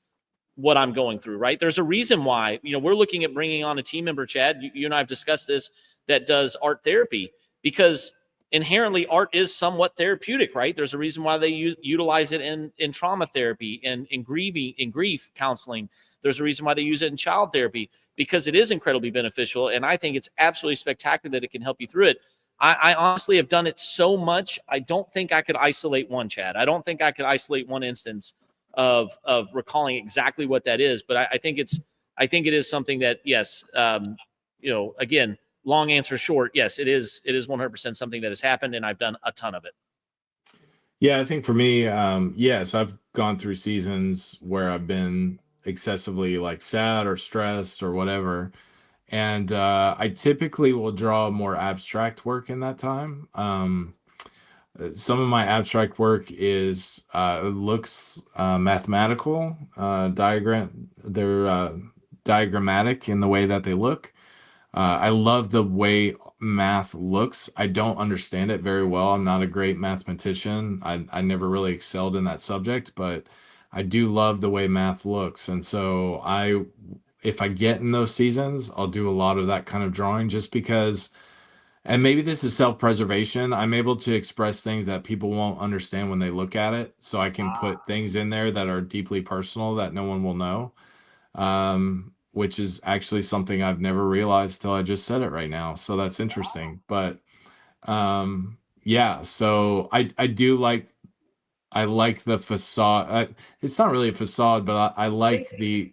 what I'm going through, right? There's a reason why, we're looking at bringing on a team member, Chad, you and I have discussed this, that does art therapy, because inherently art is somewhat therapeutic, right? There's a reason why they utilize it in trauma therapy and in grief counseling. There's a reason why they use it in child therapy, because it is incredibly beneficial. And I think it's absolutely spectacular that it can help you through it. I honestly have done it so much. I don't think I could isolate one, Chad. I don't think I could isolate one instance of recalling exactly what that is. But I think it is something that, yes, again, long answer short, yes, it is 100% something that has happened, and I've done a ton of it. Yeah, I think for me, yes, I've gone through seasons where I've been excessively sad or stressed or whatever. And I typically will draw more abstract work in that time. Some of my abstract work looks mathematical, they're diagrammatic in the way that they look. I love the way math looks. I don't understand it very well. I'm not a great mathematician. I never really excelled in that subject, but I do love the way math looks. And so if I get in those seasons, I'll do a lot of that kind of drawing, just because, and maybe this is self-preservation, I'm able to express things that people won't understand when they look at it. So I can put things in there that are deeply personal that no one will know, which is actually something I've never realized till I just said it right now. So that's interesting. But so I like the facade. It's not really a facade, but I like the...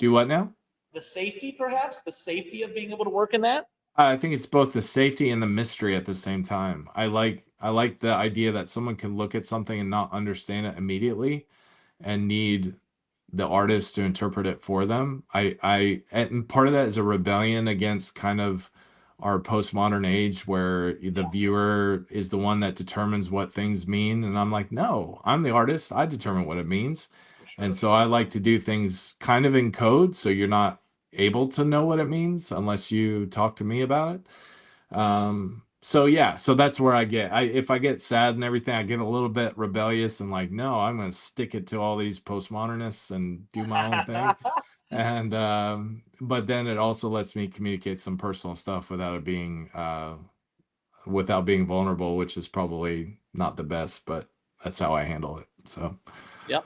Do what now? The safety, perhaps? The safety of being able to work in that? I think it's both the safety and the mystery at the same time. I like the idea that someone can look at something and not understand it immediately and need the artist to interpret it for them. And part of that is a rebellion against kind of our postmodern age, where the viewer is the one that determines what things mean. And I'm like, no, I'm the artist. I determine what it means. Sure. And so I like to do things kind of in code, so you're not able to know what it means unless you talk to me about it. So that's where if I get sad and everything, I get a little bit rebellious and no, I'm going to stick it to all these postmodernists and do my own thing. And but then it also lets me communicate some personal stuff without being vulnerable, which is probably not the best, but that's how I handle it. So yep.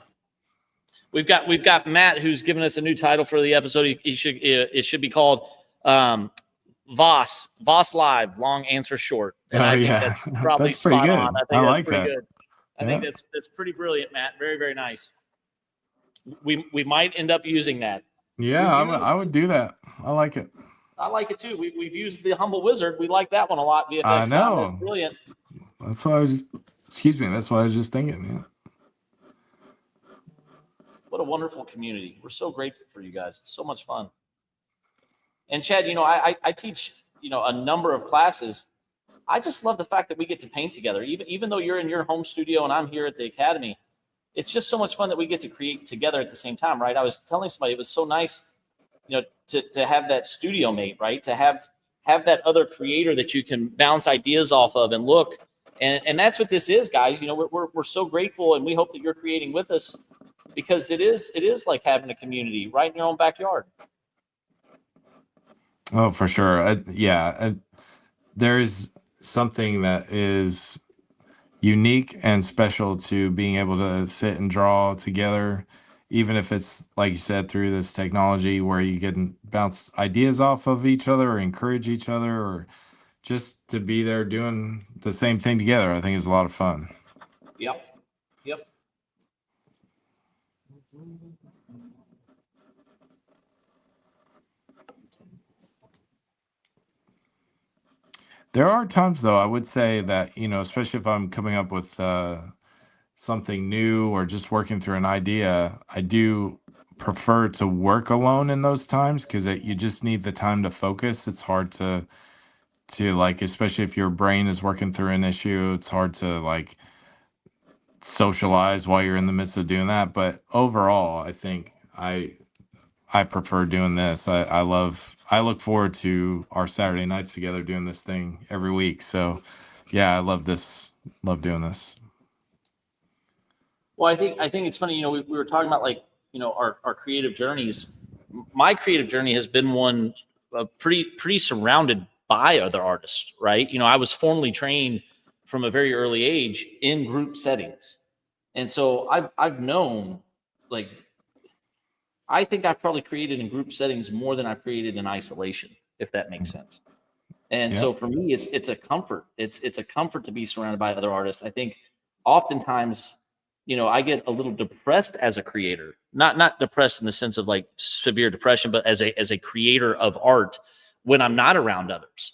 We've got Matt, who's given us a new title for the episode. It should be called VAAS Live, long answer short. And I think that's probably that's spot on. I think that's pretty good. I think that's pretty brilliant, Matt. Very, very nice. We might end up using that. Yeah, I would do that. I like it. I like it too. We've used the Humble Wizard. We like that one a lot. VFX I know. Time. That's brilliant. That's why that's what I was just thinking. Yeah. What a wonderful community. We're so grateful for you guys. It's so much fun. And Chad, I teach, a number of classes. I just love the fact that we get to paint together. Even though you're in your home studio and I'm here at the academy, it's just so much fun that we get to create together at the same time, right? I was telling somebody it was so nice, to have that studio mate, right? To have have that other creator that you can bounce ideas off of and look. And that's what this is, guys. You know, we're so grateful, and we hope that you're creating with us, because it is like having a community right in your own backyard. Oh, for sure. Yeah, there's something that is unique and special to being able to sit and draw together, even if it's like you said through this technology where you can bounce ideas off of each other or encourage each other, or just to be there doing the same thing together. I think is a lot of fun. Yep. There are times, though, I would say that, especially if I'm coming up with something new or just working through an idea, I do prefer to work alone in those times, because you just need the time to focus. It's hard to like, especially if your brain is working through an issue, it's hard to like socialize while you're in the midst of doing that. But overall, I think I prefer doing this. I look forward to our Saturday nights together doing this thing every week. So yeah, I love doing this. Well, I think it's funny, you know, we were talking about, like, you know, our creative journeys. My creative journey has been one pretty surrounded by other artists, right? You know, I was formally trained from a very early age in group settings. And so I've known, like, I think I've probably created in group settings more than I've created in isolation, if that makes sense. And Yeah. so for me, it's a comfort. It's a comfort to be surrounded by other artists. I think oftentimes, you know, I get a little depressed as a creator, not depressed in the sense of like severe depression, but as a creator of art when I'm not around others,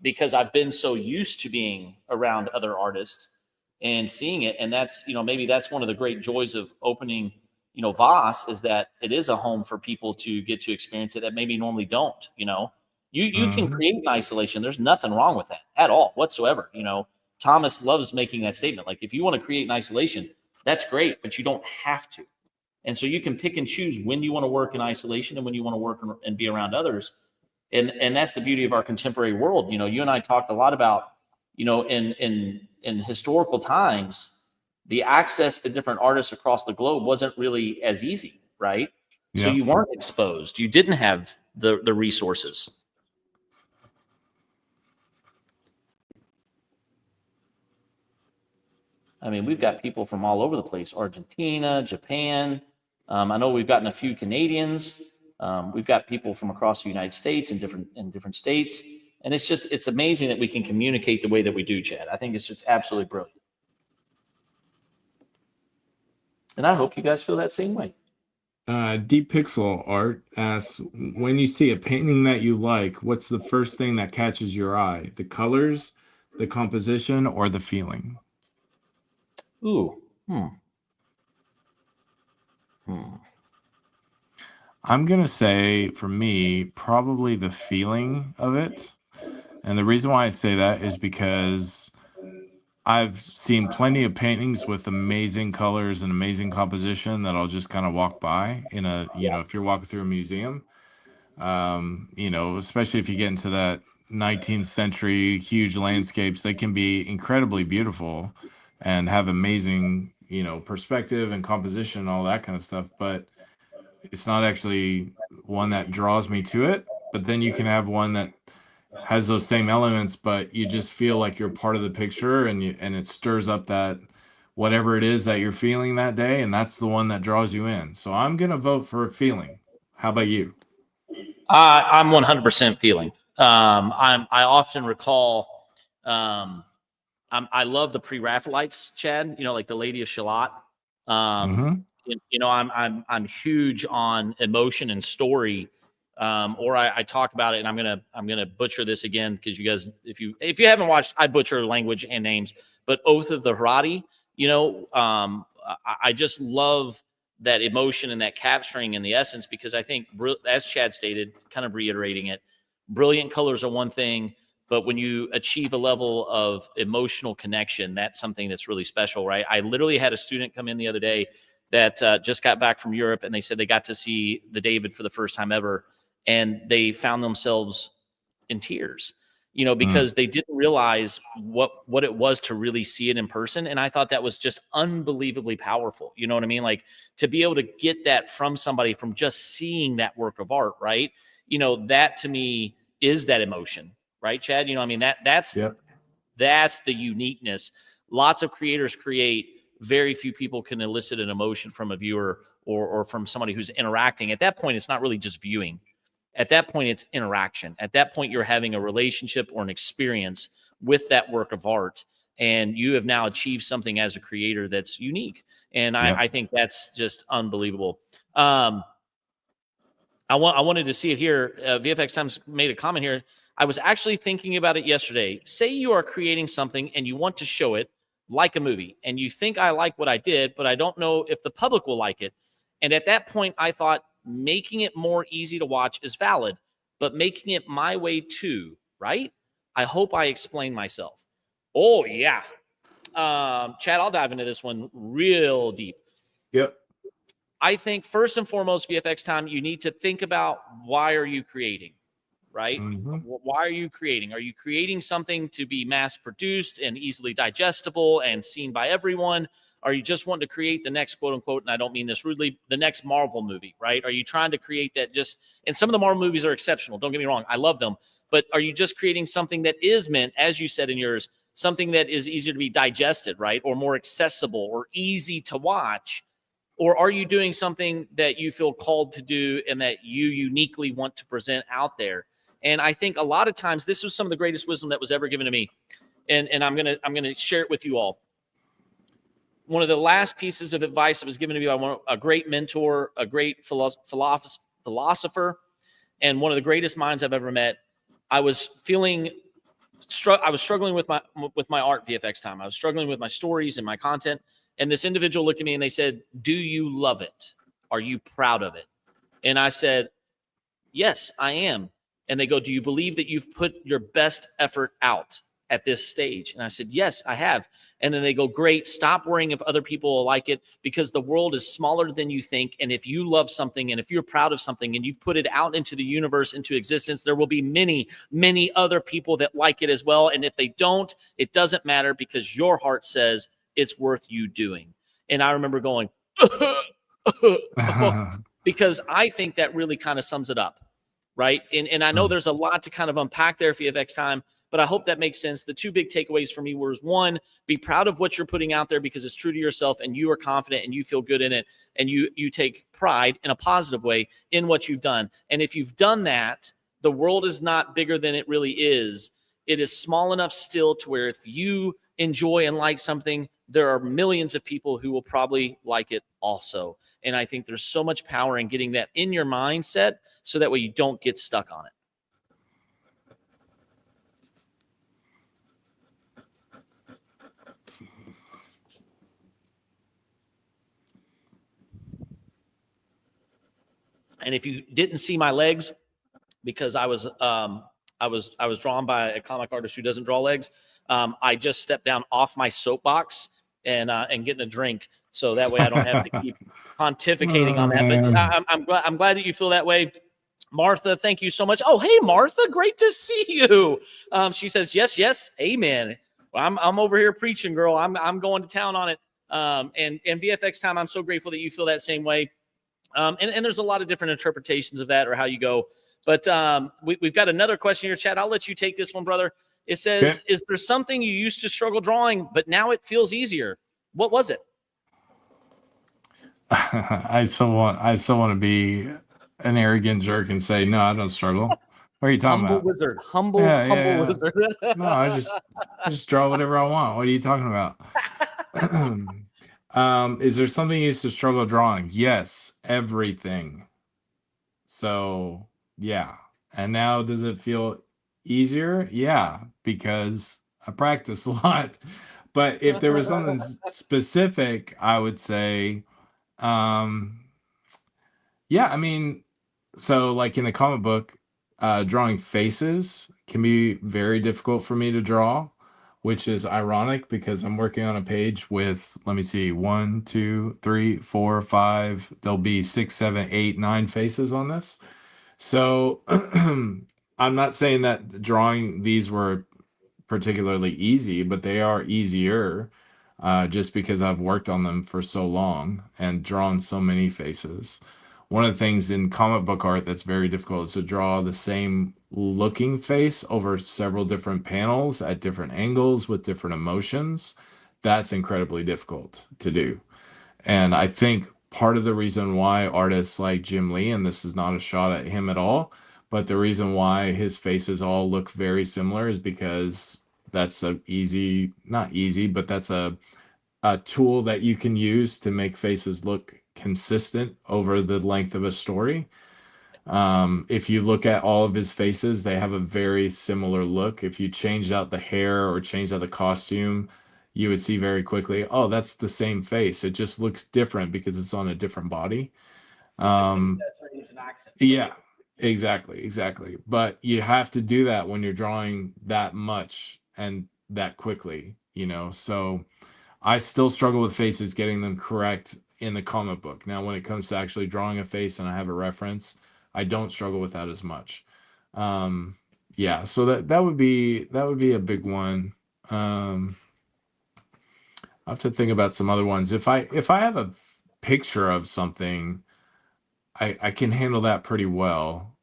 because I've been so used to being around other artists and seeing it. And that's, you know, maybe that's one of the great joys of opening, you know, VAAS, is that it is a home for people to get to experience it that maybe normally don't. You know, you can Mhm. create in isolation. There's nothing wrong with that at all whatsoever. You know, Thomas loves making that statement. Like, if you want to create in isolation, that's great, but you don't have to. And so you can pick and choose when you want to work in isolation and when you want to work and be around others. And that's the beauty of our contemporary world. You know, you and I talked a lot about, you know, in historical times, the access to different artists across the globe wasn't really as easy, right? So Yeah. you weren't exposed. You didn't have the resources. I mean, we've got people from all over the place: Argentina, Japan. I know we've gotten a few Canadians. We've got people from across the United States in different states, and it's amazing that we can communicate the way that we do, Chad. I think it's just absolutely brilliant, and I hope you guys feel that same way. Deep Pixel Art asks, when you see a painting that you like, what's the first thing that catches your eye? The colors, the composition, or the feeling? Ooh, I'm gonna say, for me, probably the feeling of it. And the reason why I say that is because I've seen plenty of paintings with amazing colors and amazing composition that I'll just kind of walk by in if you're walking through a museum, especially if you get into that 19th century huge landscapes, they can be incredibly beautiful and have amazing, perspective and composition and all that kind of stuff. But it's not actually one that draws me to it. But then you can have one that has those same elements, but you just feel like you're part of the picture, and it stirs up that whatever it is that you're feeling that day, and that's the one that draws you in. So I'm gonna vote for a feeling. How about you? I'm 100% feeling. I often recall. I love the pre-Raphaelites, Chad. You know, like the Lady of Shalott. Mm-hmm. I'm huge on emotion and story. Or I talk about it, and I'm gonna butcher this again, because you guys, if you haven't watched, I butcher language and names. But Oath of the Harati, you know, I just love that emotion and that capturing in the essence, because I think, as Chad stated, kind of reiterating it, brilliant colors are one thing, but when you achieve a level of emotional connection, that's something that's really special, right? I literally had a student come in the other day that just got back from Europe, and they said they got to see the David for the first time ever, and they found themselves in tears, because they didn't realize what it was to really see it in person. And I thought that was just unbelievably powerful. You know what I mean? Like, to be able to get that from somebody from just seeing that work of art, right? That to me is that emotion, right, Chad? I mean, that's Yep. that's the uniqueness. Lots of creators create, very few people can elicit an emotion from a viewer or from somebody who's interacting. At that point, it's not really just viewing. At that point, it's interaction. At that point, you're having a relationship or an experience with that work of art, and you have now achieved something as a creator that's unique. And I think that's just unbelievable. I wanted to see it here. VFX Times made a comment here. I was actually thinking about it yesterday. Say you are creating something and you want to show it like a movie, and you think I like what I did, but I don't know if the public will like it. And at that point, I thought making it more easy to watch is valid, but making it my way too, right? I hope I explain myself. Oh, yeah. Chad, I'll dive into this one real deep. Yep. I think first and foremost, VFX Time, you need to think about, why are you creating, right? Why are you creating? Are you creating something to be mass produced and easily digestible and seen by everyone? Are you just wanting to create the next, quote unquote, and I don't mean this rudely, the next Marvel movie, right? Are you trying to create that and some of the Marvel movies are exceptional. Don't get me wrong. I love them. But are you just creating something that is meant, as you said in yours, something that is easier to be digested, right? Or more accessible or easy to watch? Or are you doing something that you feel called to do and that you uniquely want to present out there? And I think a lot of times this was some of the greatest wisdom that was ever given to me. And I'm gonna share it with you all. One of the last pieces of advice that was given to me by a great mentor, a great philosopher, and one of the greatest minds I've ever met. I was struggling with my art, VFX Time. I was struggling with my stories and my content. And this individual looked at me and they said, "Do you love it? Are you proud of it?" And I said, "Yes, I am." And they go, "Do you believe that you've put your best effort out at this stage?" And I said, "Yes, I have." And then they go, "Great. Stop worrying if other people will like it, because the world is smaller than you think. And if you love something and if you're proud of something and you've put it out into the universe, into existence, there will be many, many other people that like it as well. And if they don't, it doesn't matter, because your heart says it's worth you doing." And I remember going, because I think that really kind of sums it up, right? And I know there's a lot to kind of unpack there for VFX Time, but I hope that makes sense. The two big takeaways for me were, one, be proud of what you're putting out there because it's true to yourself and you are confident and you feel good in it, and you take pride in a positive way in what you've done. And if you've done that, the world is not bigger than it really is. It is small enough still to where if you enjoy and like something, there are millions of people who will probably like it also. And I think there's so much power in getting that in your mindset so that way you don't get stuck on it. And if you didn't see my legs, because I was drawn by a comic artist who doesn't draw legs, I just stepped down off my soapbox and getting a drink, so that way I don't have to keep pontificating on that. But I'm glad that you feel that way. Martha, thank you so much. Oh, hey, Martha, great to see you. She says, yes, amen. Well, I'm over here preaching, girl. I'm going to town on it. And VFX Time, I'm so grateful that you feel that same way. And there's a lot of different interpretations of that or how you go. But we've got another question here, Chad. I'll let you take this one, brother. It says, okay, is there something you used to struggle drawing, but now it feels easier? What was it? I still want to be an arrogant jerk and say, no, I don't struggle. What are you talking humble about? Wizard. Humble wizard. No, I just draw whatever I want. What are you talking about? Is there something you used to struggle drawing? Yes, everything. So yeah. And now does it feel easier? Yeah, because I practice a lot. But if there was something specific, I would say, yeah, I mean, so like in the comic book, drawing faces can be very difficult for me to draw, which is ironic because I'm working on a page with, let me see, 1, 2, 3, 4, 5, there'll be 6, 7, 8, 9 faces on this. So I'm not saying that drawing these were particularly easy, but they are easier just because I've worked on them for so long and drawn so many faces. One of the things in comic book art that's very difficult is to draw the same looking face over several different panels at different angles with different emotions. That's incredibly difficult to do. And I think part of the reason why artists like Jim Lee, and this is not a shot at him at all, but the reason why his faces all look very similar is because that's a easy, not easy, but that's a tool that you can use to make faces look consistent over the length of a story. If you look at all of his faces, they have a very similar look. If you changed out the hair or changed out the costume, you would see very quickly, oh, that's the same face. It just looks different because it's on a different body. Yeah, exactly. But you have to do that when you're drawing that much and that quickly, you know. So I still struggle with faces, getting them correct in the comic book. Now, when it comes to actually drawing a face and I have a reference, I don't struggle with that as much. Yeah, so that would be a big one. I have to think about some other ones. If I have a picture of something, I can handle that pretty well.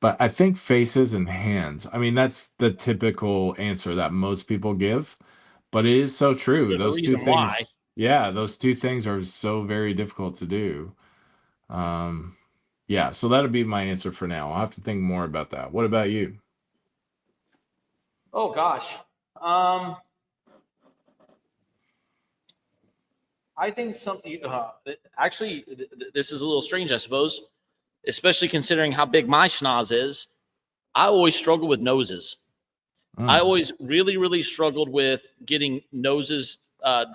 But I think faces and hands, I mean, that's the typical answer that most people give, but it is so true. There's a Those two reason why. things, yeah, those two things are so very difficult to do. Yeah, so that'll be my answer for now. I'll have to think more about that. What about you? Oh gosh. I think something actually this is a little strange, I suppose, especially considering how big my schnoz is. I always struggle with noses. I always really struggled with getting noses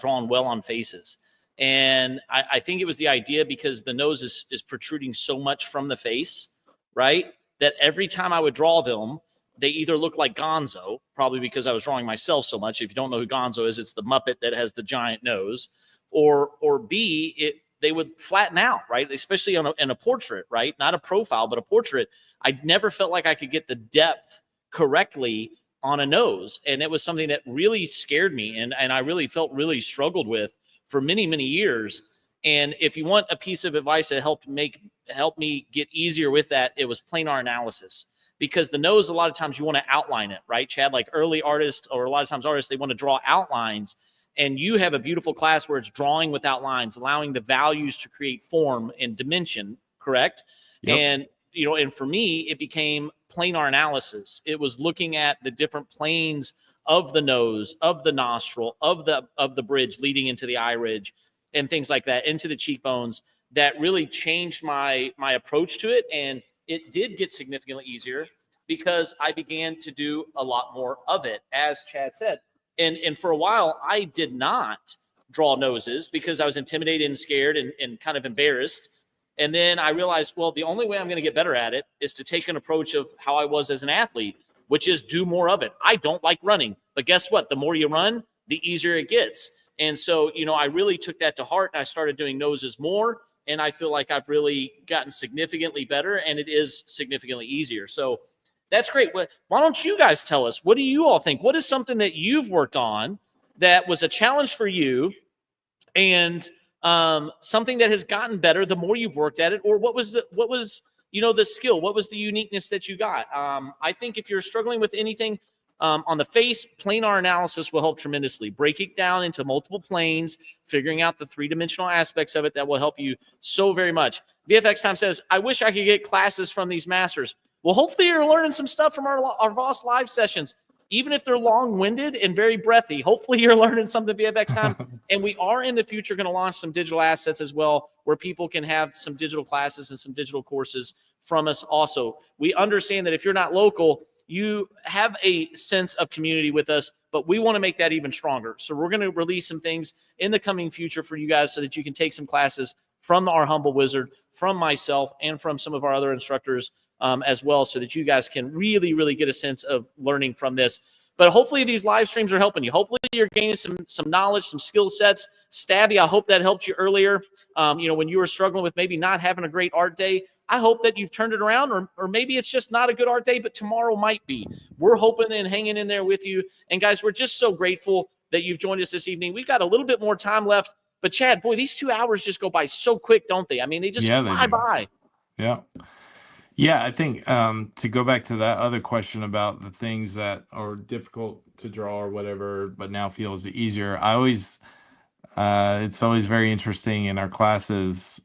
drawn well on faces. And I think it was the idea because the nose is protruding so much from the face, right? That every time I would draw them, they either look like Gonzo, probably because I was drawing myself so much. If you don't know who Gonzo is, it's the Muppet that has the giant nose. Or B, they would flatten out, right? Especially in a portrait, right? Not a profile, but a portrait. I never felt like I could get the depth correctly on a nose. And it was something that really scared me. And I really really struggled with for many years. And if you want a piece of advice that helped me get easier with that, it was planar analysis. Because the nose, a lot of times you want to outline it, right, Chad? Like early artists, or a lot of times artists, they want to draw outlines. And you have a beautiful class where it's drawing without lines, allowing the values to create form and dimension, correct? Yep. And, and for me, it became planar analysis. It was looking at the different planes of the nose, of the nostril, of the bridge leading into the eye ridge and things like that, into the cheekbones, that really changed my approach to it. And it did get significantly easier because I began to do a lot more of it, as Chad said. And for a while, I did not draw noses because I was intimidated and scared and kind of embarrassed. And then I realized, well, the only way I'm going to get better at it is to take an approach of how I was as an athlete, which is do more of it. I don't like running, but guess what? The more you run, the easier it gets. And so, I really took that to heart and I started doing noses more. And I feel like I've really gotten significantly better and it is significantly easier. So that's great. Why don't you guys tell us, what do you all think? What is something that you've worked on that was a challenge for you and something that has gotten better the more you've worked at it? Or what was the skill? What was the uniqueness that you got? I think if you're struggling with anything on the face, planar analysis will help tremendously. Break it down into multiple planes, figuring out the three-dimensional aspects of it, that will help you so very much. VFX Time says, I wish I could get classes from these masters. Well, hopefully you're learning some stuff from our VAAS live sessions, even if they're long-winded and very breathy. Hopefully you're learning something VFX Time. And we are in the future going to launch some digital assets as well, where people can have some digital classes and some digital courses from us also. We understand that if you're not local, you have a sense of community with us, but we want to make that even stronger. So we're going to release some things in the coming future for you guys so that you can take some classes from our Humble Wizard, from myself, and from some of our other instructors as well, so that you guys can really get a sense of learning from this. But hopefully these live streams are helping you. Hopefully you're gaining some knowledge, some skill sets. Stabby, I hope that helped you earlier. When you were struggling with maybe not having a great art day, I hope that you've turned it around, or maybe it's just not a good art day, but tomorrow might be. We're hoping and hanging in there with you. And guys, we're just so grateful that you've joined us this evening. We've got a little bit more time left, but Chad, boy, these 2 hours just go by so quick, don't they? I mean, they just fly by. Yeah. Yeah, I think to go back to that other question about the things that are difficult to draw or whatever, but now feels easier. It's always very interesting in our classes.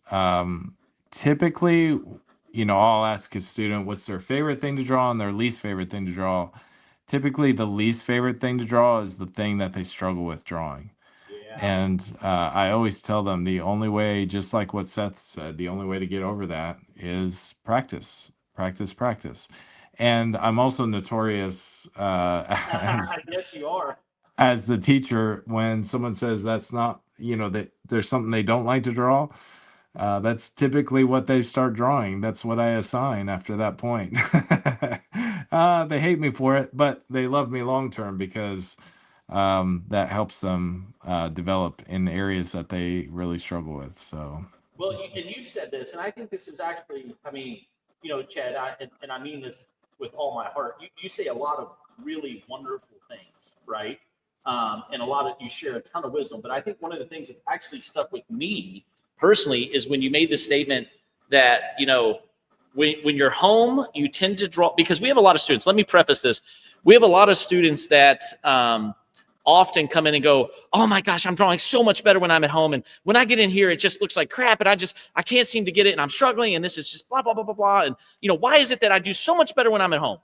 Typically, I'll ask a student what's their favorite thing to draw and their least favorite thing to draw. Typically, the least favorite thing to draw is the thing that they struggle with drawing. And I always tell them the only way, just like what Seth said, the only way to get over that is practice, practice, practice. And I'm also notorious Yes, you are. as the teacher, when someone says that's not, that there's something they don't like to draw, that's typically what they start drawing. That's what I assign after that point. They hate me for it, but they love me long term because that helps them develop in areas that they really struggle with. So, well, and you've said this, and I think this is actually, I mean, Chad, and I mean this with all my heart. You say a lot of really wonderful things, right? And you share a ton of wisdom. But I think one of the things that's actually stuck with me personally is when you made the statement that, when you're home, you tend to draw, because we have a lot of students. Let me preface this. We have a lot of students that often come in and go, oh my gosh, I'm drawing so much better when I'm at home. And when I get in here, it just looks like crap. And I can't seem to get it. And I'm struggling. And this is just blah, blah, blah, blah, blah. And, why is it that I do so much better when I'm at home?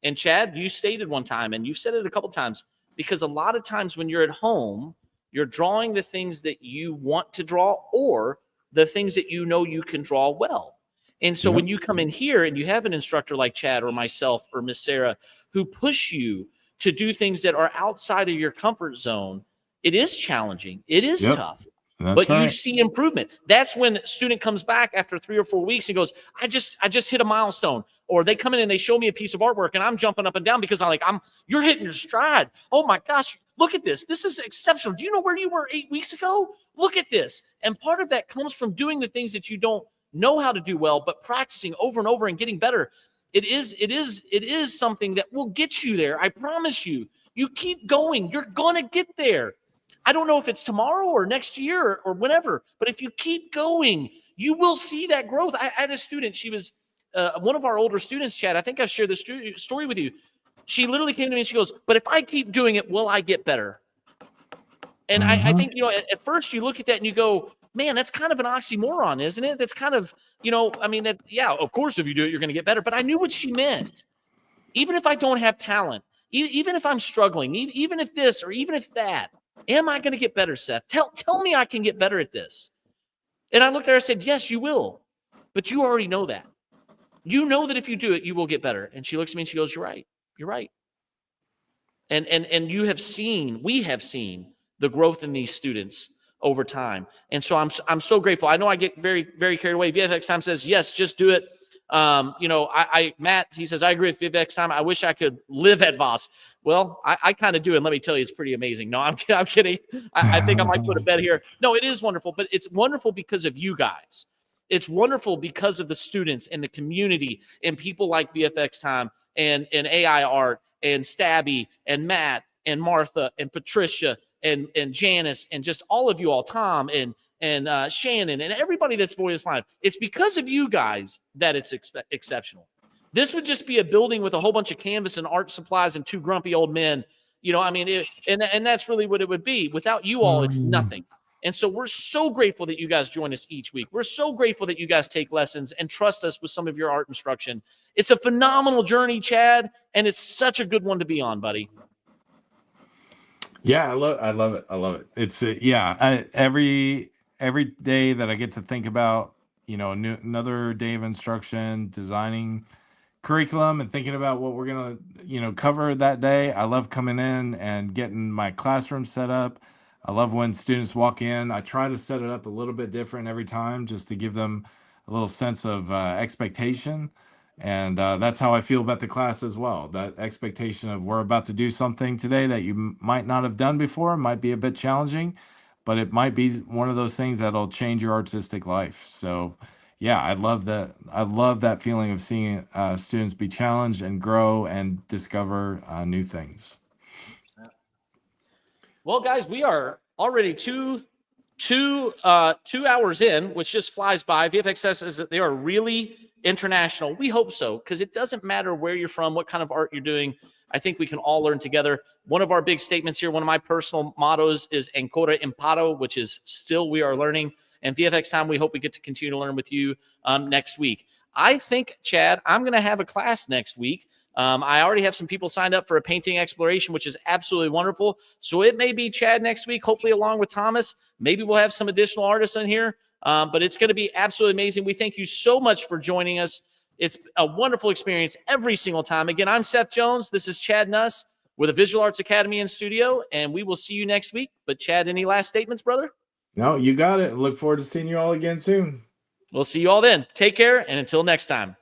And Chad, you stated one time, and you've said it a couple times, because a lot of times when you're at home, you're drawing the things that you want to draw or the things that you can draw well. And so when you come in here and you have an instructor like Chad or myself or Miss Sarah who push you to do things that are outside of your comfort zone, it is challenging. It is tough. But you see improvement. That's when a student comes back after 3 or 4 weeks and goes, I just hit a milestone. Or they come in and they show me a piece of artwork and I'm jumping up and down because you're hitting your stride. Oh my gosh, look at this. This is exceptional. Do you know where you were 8 weeks ago? Look at this. And part of that comes from doing the things that you don't know how to do well, but practicing over and over and getting better. It is something that will get you there. I promise you. You keep going. You're going to get there. I don't know if it's tomorrow or next year or whenever, but if you keep going, you will see that growth. I had a student. She was one of our older students, Chad. I think I've shared this story with you. She literally came to me and she goes, but if I keep doing it, will I get better? And I think, at first you look at that and you go, man, that's kind of an oxymoron, isn't it? That's kind of, of course, if you do it, you're going to get better. But I knew what she meant. Even if I don't have talent, even if I'm struggling, even if this or even if that, am I going to get better, Seth? Tell me I can get better at this. And I looked at her and said, yes, you will. But you already know that. You know that if you do it, you will get better. And she looks at me and she goes, you're right. You're right. And we have seen the growth in these students over time. And so I'm so grateful. I know I get very, very carried away. VFX Time says, yes, just do it. Matt, he says, I agree with VFX Time. I wish I could live at VAAS. Well, I kind of do. And let me tell you, it's pretty amazing. No, I'm kidding. I think I might put a bet here. No, it is wonderful, but it's wonderful because of you guys. It's wonderful because of the students and the community and people like VFX Time and AI Art and Stabby and Matt and Martha and Patricia and Janice and just all of you all, Tom and Shannon and everybody that's Voice Live. It's because of you guys that it's exceptional. This would just be a building with a whole bunch of canvas and art supplies and 2 grumpy old men. And that's really what it would be. Without you all, it's nothing. And so we're so grateful that you guys join us each week. We're so grateful that you guys take lessons and trust us with some of your art instruction. It's a phenomenal journey, Chad, and it's such a good one to be on, buddy. Yeah, I love it. I love it. It's every day that I get to think about, another day of instruction, designing curriculum and thinking about what we're going to, cover that day. I love coming in and getting my classroom set up. I love when students walk in. I try to set it up a little bit different every time just to give them a little sense of expectation. And that's how I feel about the class as well. That expectation of we're about to do something today that you might not have done before, might be a bit challenging, but it might be one of those things that'll change your artistic life. So yeah, I love that. I love that feeling of seeing students be challenged and grow and discover new things. Well, guys, we are already two hours in, which just flies by. VFX says that they are really international. We hope so, because it doesn't matter where you're from, what kind of art you're doing. I think we can all learn together. One of our big statements here, one of my personal mottos is "Ancora imparo," which is still we are learning. And VFX Time, we hope we get to continue to learn with you next week. I think, Chad, I'm going to have a class next week. I already have some people signed up for a painting exploration, which is absolutely wonderful. So it may be Chad next week, hopefully along with Thomas. Maybe we'll have some additional artists in here, but it's going to be absolutely amazing. We thank you so much for joining us. It's a wonderful experience every single time. Again, I'm Seth Jones. This is Chad Nuss with the Visual Arts Academy in studio, and we will see you next week. But Chad, any last statements, brother? No, you got it. Look forward to seeing you all again soon. We'll see you all then. Take care, and until next time.